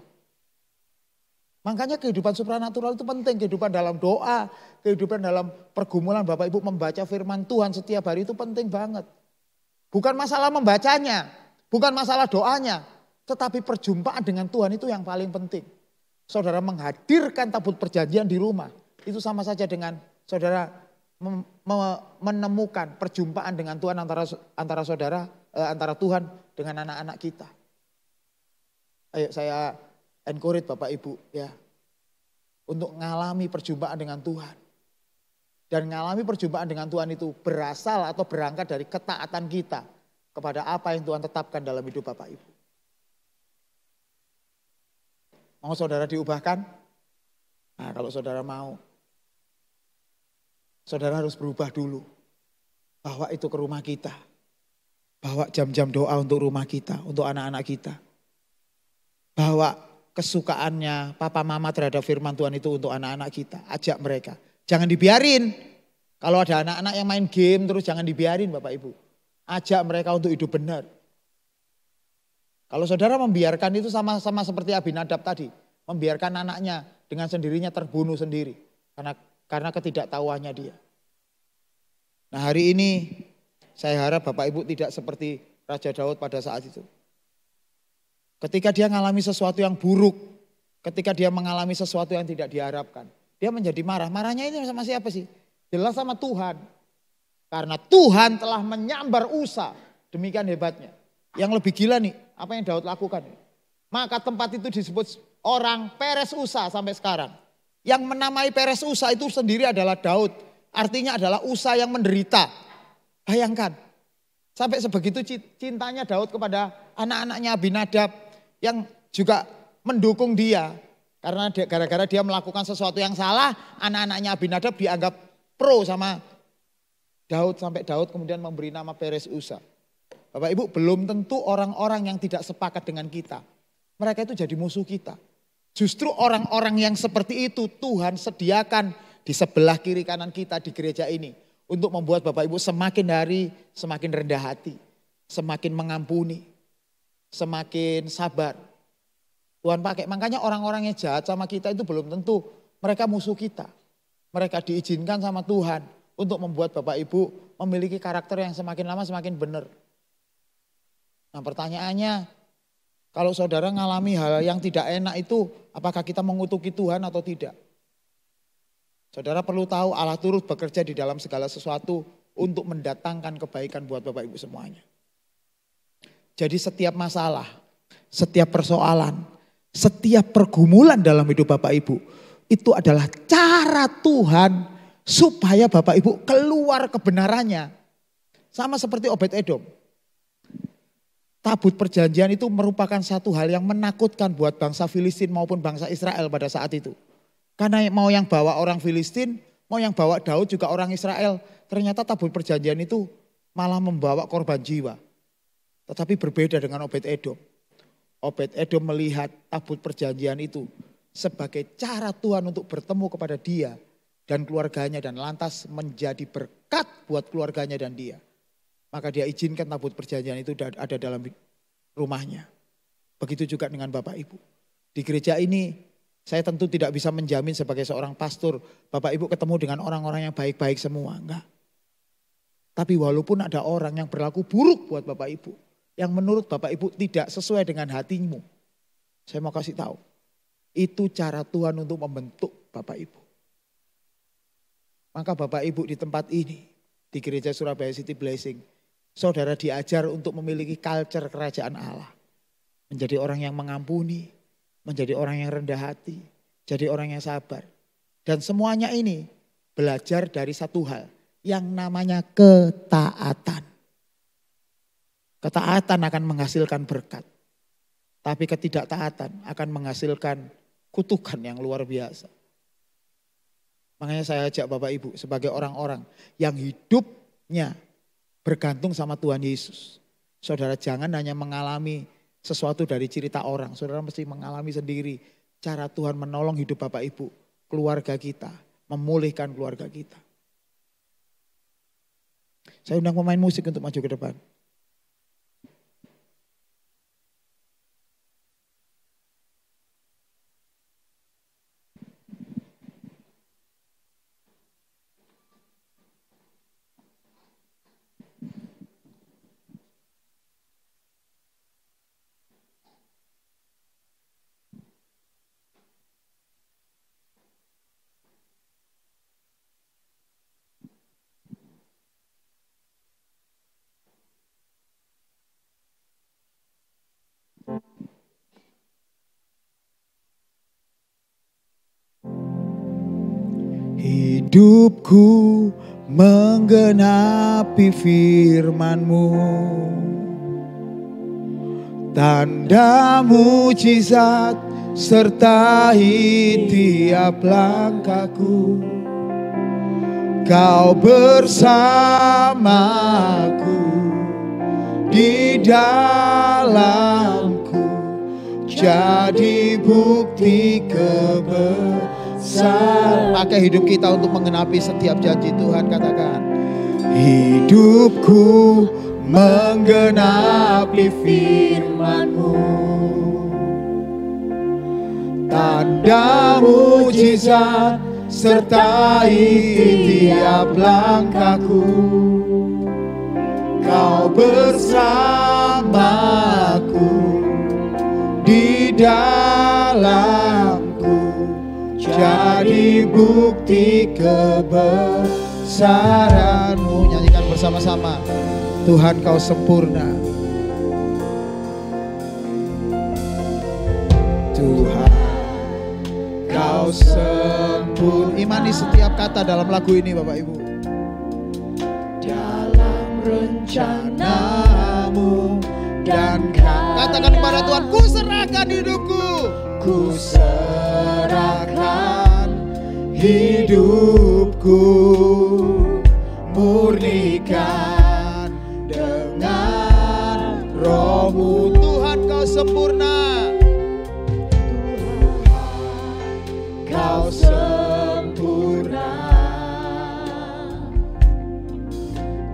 S2: Makanya kehidupan supranatural itu penting, kehidupan dalam doa, kehidupan dalam pergumulan Bapak Ibu membaca firman Tuhan setiap hari itu penting banget. Bukan masalah membacanya, bukan masalah doanya, tetapi perjumpaan dengan Tuhan itu yang paling penting. Saudara menghadirkan tabut perjanjian di rumah, itu sama saja dengan saudara menemukan perjumpaan dengan Tuhan antara Tuhan dengan anak-anak kita. Ayo saya encourage Bapak Ibu ya, untuk mengalami perjumpaan dengan Tuhan. Dan mengalami perjumpaan dengan Tuhan itu berasal atau berangkat dari ketaatan kita kepada apa yang Tuhan tetapkan dalam hidup Bapak Ibu. Mau saudara diubahkan? Nah, kalau saudara mau, saudara harus berubah dulu. Bawa itu ke rumah kita. Bawa jam-jam doa untuk rumah kita, untuk anak-anak kita. Bawa kesukaannya papa mama terhadap firman Tuhan itu untuk anak-anak kita. Ajak mereka. Jangan dibiarin. Kalau ada anak-anak yang main game terus jangan dibiarin Bapak Ibu. Ajak mereka untuk hidup benar. Kalau saudara membiarkan itu sama seperti Abinadab tadi. Membiarkan anaknya dengan sendirinya terbunuh sendiri. karena ketidaktahuannya dia. Nah, hari ini saya harap Bapak Ibu tidak seperti Raja Daud pada saat itu. Ketika dia mengalami sesuatu yang buruk, ketika dia mengalami sesuatu yang tidak diharapkan, dia menjadi marah. Marahnya ini sama siapa sih? Jelas sama Tuhan. Karena Tuhan telah menyambar Usa, demikian hebatnya. Yang lebih gila nih, apa yang Daud lakukan? Maka tempat itu disebut orang Peres Usa sampai sekarang. Yang menamai Peres Usa itu sendiri adalah Daud. Artinya adalah Usa yang menderita. Bayangkan, sampai sebegitu cintanya Daud kepada anak-anaknya Abinadab yang juga mendukung dia. Karena gara-gara dia melakukan sesuatu yang salah, anak-anaknya Abinadab dianggap pro sama Daud. Sampai Daud kemudian memberi nama Peres Usa. Bapak Ibu, belum tentu orang-orang yang tidak sepakat dengan kita, mereka itu jadi musuh kita. Justru orang-orang yang seperti itu Tuhan sediakan di sebelah kiri kanan kita di gereja ini. Untuk membuat Bapak Ibu semakin hari semakin rendah hati. Semakin mengampuni. Semakin sabar. Tuhan pakai, makanya orang-orang yang jahat sama kita itu belum tentu mereka musuh kita. Mereka diizinkan sama Tuhan untuk membuat Bapak Ibu memiliki karakter yang semakin lama semakin benar. Nah, pertanyaannya, kalau saudara mengalami hal yang tidak enak itu, apakah kita mengutuki Tuhan atau tidak? Saudara perlu tahu Allah turut bekerja di dalam segala sesuatu untuk mendatangkan kebaikan buat Bapak Ibu semuanya. Jadi setiap masalah, setiap persoalan, setiap pergumulan dalam hidup Bapak Ibu, itu adalah cara Tuhan supaya Bapak Ibu keluar kebenarannya. Sama seperti Obed-Edom. Tabut perjanjian itu merupakan satu hal yang menakutkan buat bangsa Filistin maupun bangsa Israel pada saat itu. Karena mau yang bawa orang Filistin, mau yang bawa Daud juga orang Israel. Ternyata tabut perjanjian itu malah membawa korban jiwa. Tetapi berbeda dengan Obed-Edom. Obed-Edom melihat tabut perjanjian itu sebagai cara Tuhan untuk bertemu kepada dia dan keluarganya. Dan lantas menjadi berkat buat keluarganya dan dia. Maka dia izinkan tabut perjanjian itu ada dalam rumahnya. Begitu juga dengan Bapak Ibu. Di gereja ini saya tentu tidak bisa menjamin sebagai seorang pastor, Bapak Ibu ketemu dengan orang-orang yang baik-baik semua, enggak. Tapi walaupun ada orang yang berlaku buruk buat Bapak Ibu, yang menurut Bapak Ibu tidak sesuai dengan hatimu, saya mau kasih tahu, itu cara Tuhan untuk membentuk Bapak Ibu. Maka Bapak Ibu di tempat ini, di gereja Surabaya City Blessing, saudara diajar untuk memiliki culture kerajaan Allah. Menjadi orang yang mengampuni, menjadi orang yang rendah hati, jadi orang yang sabar. Dan semuanya ini belajar dari satu hal yang namanya ketaatan. Ketaatan akan menghasilkan berkat. Tapi ketidaktaatan akan menghasilkan kutukan yang luar biasa. Makanya saya ajak Bapak Ibu sebagai orang-orang yang hidupnya bergantung sama Tuhan Yesus. Saudara jangan hanya mengalami sesuatu dari cerita orang, saudara mesti mengalami sendiri cara Tuhan menolong hidup Bapak Ibu, keluarga kita, memulihkan keluarga kita. Saya undang pemain musik untuk maju ke depan. Hidupku menggenapi firman-Mu, tanda mujizat sertai tiap langkahku. Kau bersamaku di dalamku, jadi bukti kebesaran. Pakai hidup kita untuk menggenapi setiap janji Tuhan, katakan. Hidupku menggenapi firman-Mu, tanda mujizat sertai tiap langkahku. Kau bersamaku, di dalamku, jadi bukti kebesaran-Mu. Nyanyikan bersama-sama. Tuhan, Kau sempurna. Tuhan, Kau sempurna. Imani setiap kata dalam lagu ini Bapak Ibu. Dalam rencana-Mu dan katakan kepada Tuhan, ku serahkan hidupku. Ku serahkan hidupku, murnikan dengan Roh-Mu. Tuhan, Kau sempurna. Kau sempurna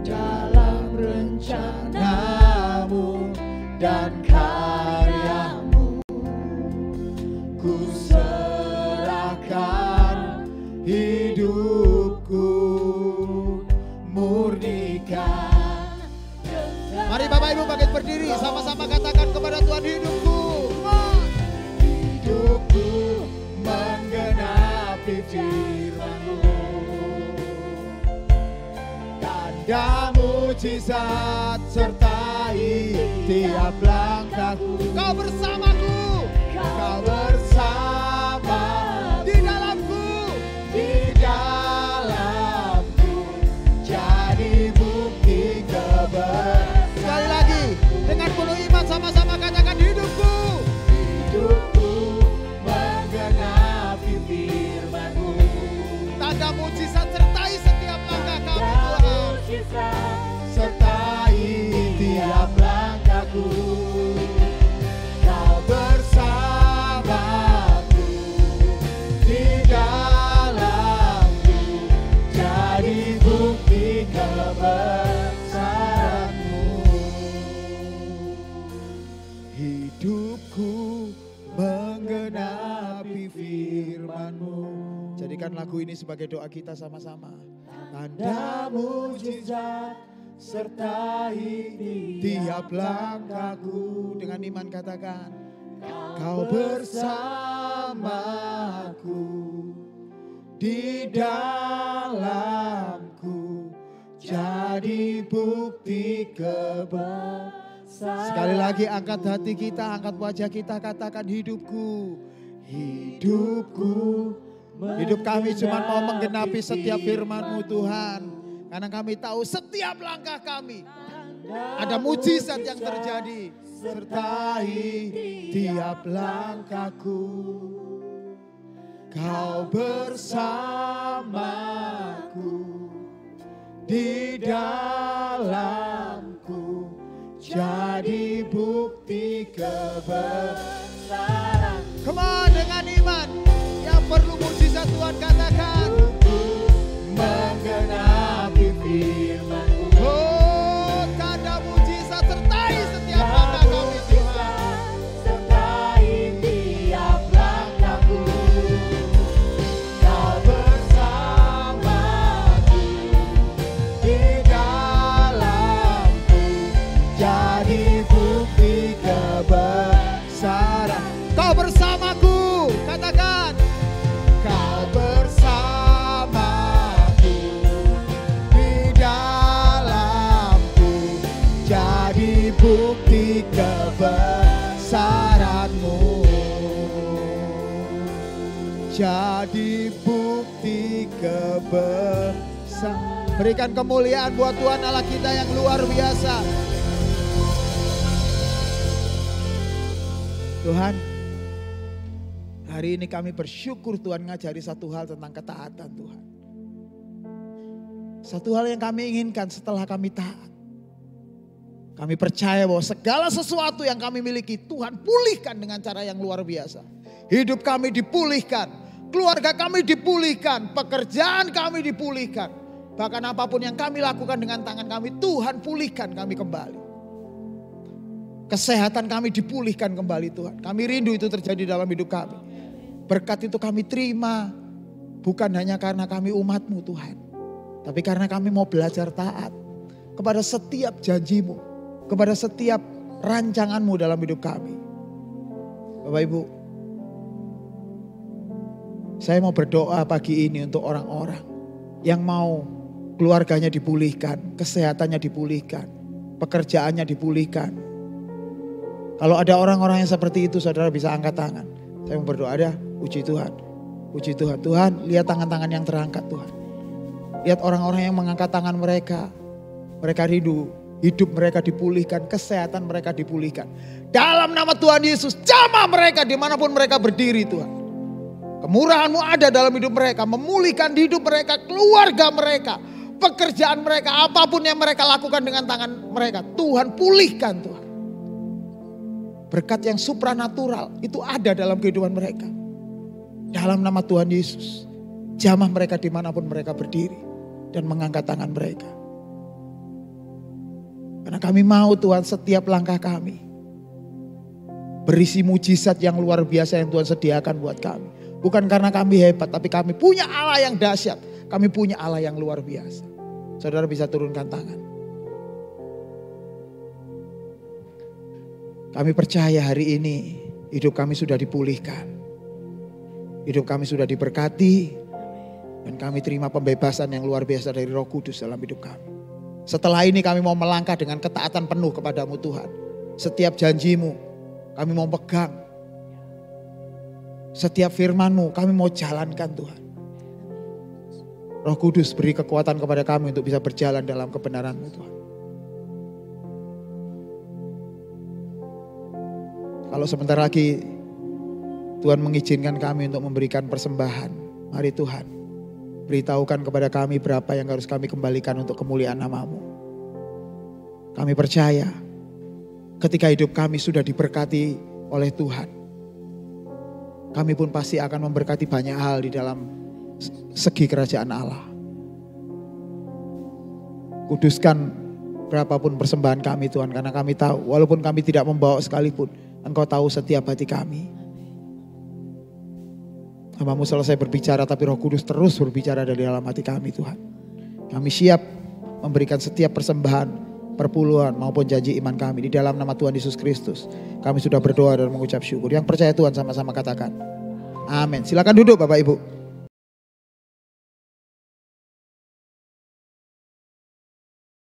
S2: dalam rencana-Mu dan karya-Mu. Ku serahkan hidupku, murnikan. Mari Bapak Ibu bangkit berdiri, sama-sama katakan kepada Tuhan, hidupku. Hidupku menggenapi firman-Mu, tanda mujizat sertai tiap langkahku. Kau bersamaku, Kau bersama di dalamku, jadi bukti kebesaran. Sekali lagi dengan penuh iman sama-sama katakan, hidupku. Hidupku menggenapi firman-Mu, tanda mujizat sertai setiap langkah kami Tuhan. Sertai tiap langkahku. Kau bersamaku, di dalamku, jadi bukti kebesaran-Mu. Hidupku menggenapi firman-Mu. Jadikan lagu ini sebagai doa kita sama-sama. Tanda mujizat sertai tiap langkahku. Dengan iman katakan, Kau bersamaku, di dalamku, jadi bukti kebesaran. Sekali lagi angkat hati kita, angkat wajah kita, katakan, hidupku. Hidupku, hidup kami cuma mau menggenapi setiap firman-Mu Tuhan. Karena kami tahu setiap langkah kami ada mujizat yang terjadi. Sertai tiap langkahku. Kau bersamaku, di dalamku, jadi bukti kebesaran. Come on, dengan iman yang perlu mujizat Tuhan katakan, menggenapi firman-Mu. Oh, tanda mujizat sertai setiap langkah kami Tuhan. Sertai tiap langkahku. Kau bersamaku, di dalamku, jadi bukti kebesaran. Kau bersamaku, katakan. Kau bersamaku, di dalamku, jadi bukti kebesaran-Mu. Jadi bukti kebesaran. Berikan kemuliaan buat Tuhan Allah kita yang luar biasa. Tuhan, hari ini kami bersyukur Tuhan ngajari satu hal tentang ketaatan Tuhan. Satu hal yang kami inginkan setelah kami taat. Kami percaya bahwa segala sesuatu yang kami miliki Tuhan pulihkan dengan cara yang luar biasa. Hidup kami dipulihkan, keluarga kami dipulihkan, pekerjaan kami dipulihkan. Bahkan apapun yang kami lakukan dengan tangan kami, Tuhan pulihkan kami kembali. Kesehatan kami dipulihkan kembali Tuhan. Kami rindu itu terjadi dalam hidup kami. Berkat itu kami terima. Bukan hanya karena kami umat-Mu Tuhan. Tapi karena kami mau belajar taat kepada setiap janji-Mu. Kepada setiap rancangan-Mu dalam hidup kami. Bapak Ibu, saya mau berdoa pagi ini untuk orang-orang yang mau keluarganya dipulihkan, kesehatannya dipulihkan, pekerjaannya dipulihkan. Kalau ada orang-orang yang seperti itu, saudara bisa angkat tangan. Saya mau berdoa, ada, puji Tuhan. Puji Tuhan. Tuhan, lihat tangan-tangan yang terangkat Tuhan. Lihat orang-orang yang mengangkat tangan mereka. Mereka rindu, hidup mereka dipulihkan, kesehatan mereka dipulihkan. Dalam nama Tuhan Yesus, jamah mereka dimanapun mereka berdiri Tuhan. Kemurahan-Mu ada dalam hidup mereka, memulihkan hidup mereka, keluarga mereka, pekerjaan mereka, apapun yang mereka lakukan dengan tangan mereka. Tuhan pulihkan Tuhan. Berkat yang supranatural itu ada dalam kehidupan mereka. Dalam nama Tuhan Yesus, jamah mereka dimanapun mereka berdiri dan mengangkat tangan mereka. Karena kami mau Tuhan setiap langkah kami berisi mujizat yang luar biasa yang Tuhan sediakan buat kami. Bukan karena kami hebat, tapi kami punya Allah yang dahsyat. Kami punya Allah yang luar biasa. Saudara bisa turunkan tangan. Kami percaya hari ini hidup kami sudah dipulihkan. Hidup kami sudah diberkati. Dan kami terima pembebasan yang luar biasa dari Roh Kudus dalam hidup kami. Setelah ini kami mau melangkah dengan ketaatan penuh kepada-Mu Tuhan. Setiap janji-Mu kami mau pegang. Setiap firman-Mu kami mau jalankan Tuhan. Roh Kudus beri kekuatan kepada kami untuk bisa berjalan dalam kebenaran-Mu Tuhan. Kalau sebentar lagi Tuhan mengizinkan kami untuk memberikan persembahan. Mari Tuhan, beritahukan kepada kami berapa yang harus kami kembalikan untuk kemuliaan nama-Mu. Kami percaya ketika hidup kami sudah diberkati oleh Tuhan, kami pun pasti akan memberkati banyak hal di dalam segi kerajaan Allah. Kuduskan berapapun persembahan kami Tuhan, karena kami tahu walaupun kami tidak membawa sekalipun, Engkau tahu setiap hati kami. Hamba-Mu selesai berbicara, tapi Roh Kudus terus berbicara dari dalam hati kami Tuhan. Kami siap memberikan setiap persembahan, perpuluhan maupun janji iman kami. Di dalam nama Tuhan Yesus Kristus kami sudah berdoa dan mengucap syukur. Yang percaya Tuhan sama-sama katakan amin. Silakan duduk Bapak Ibu.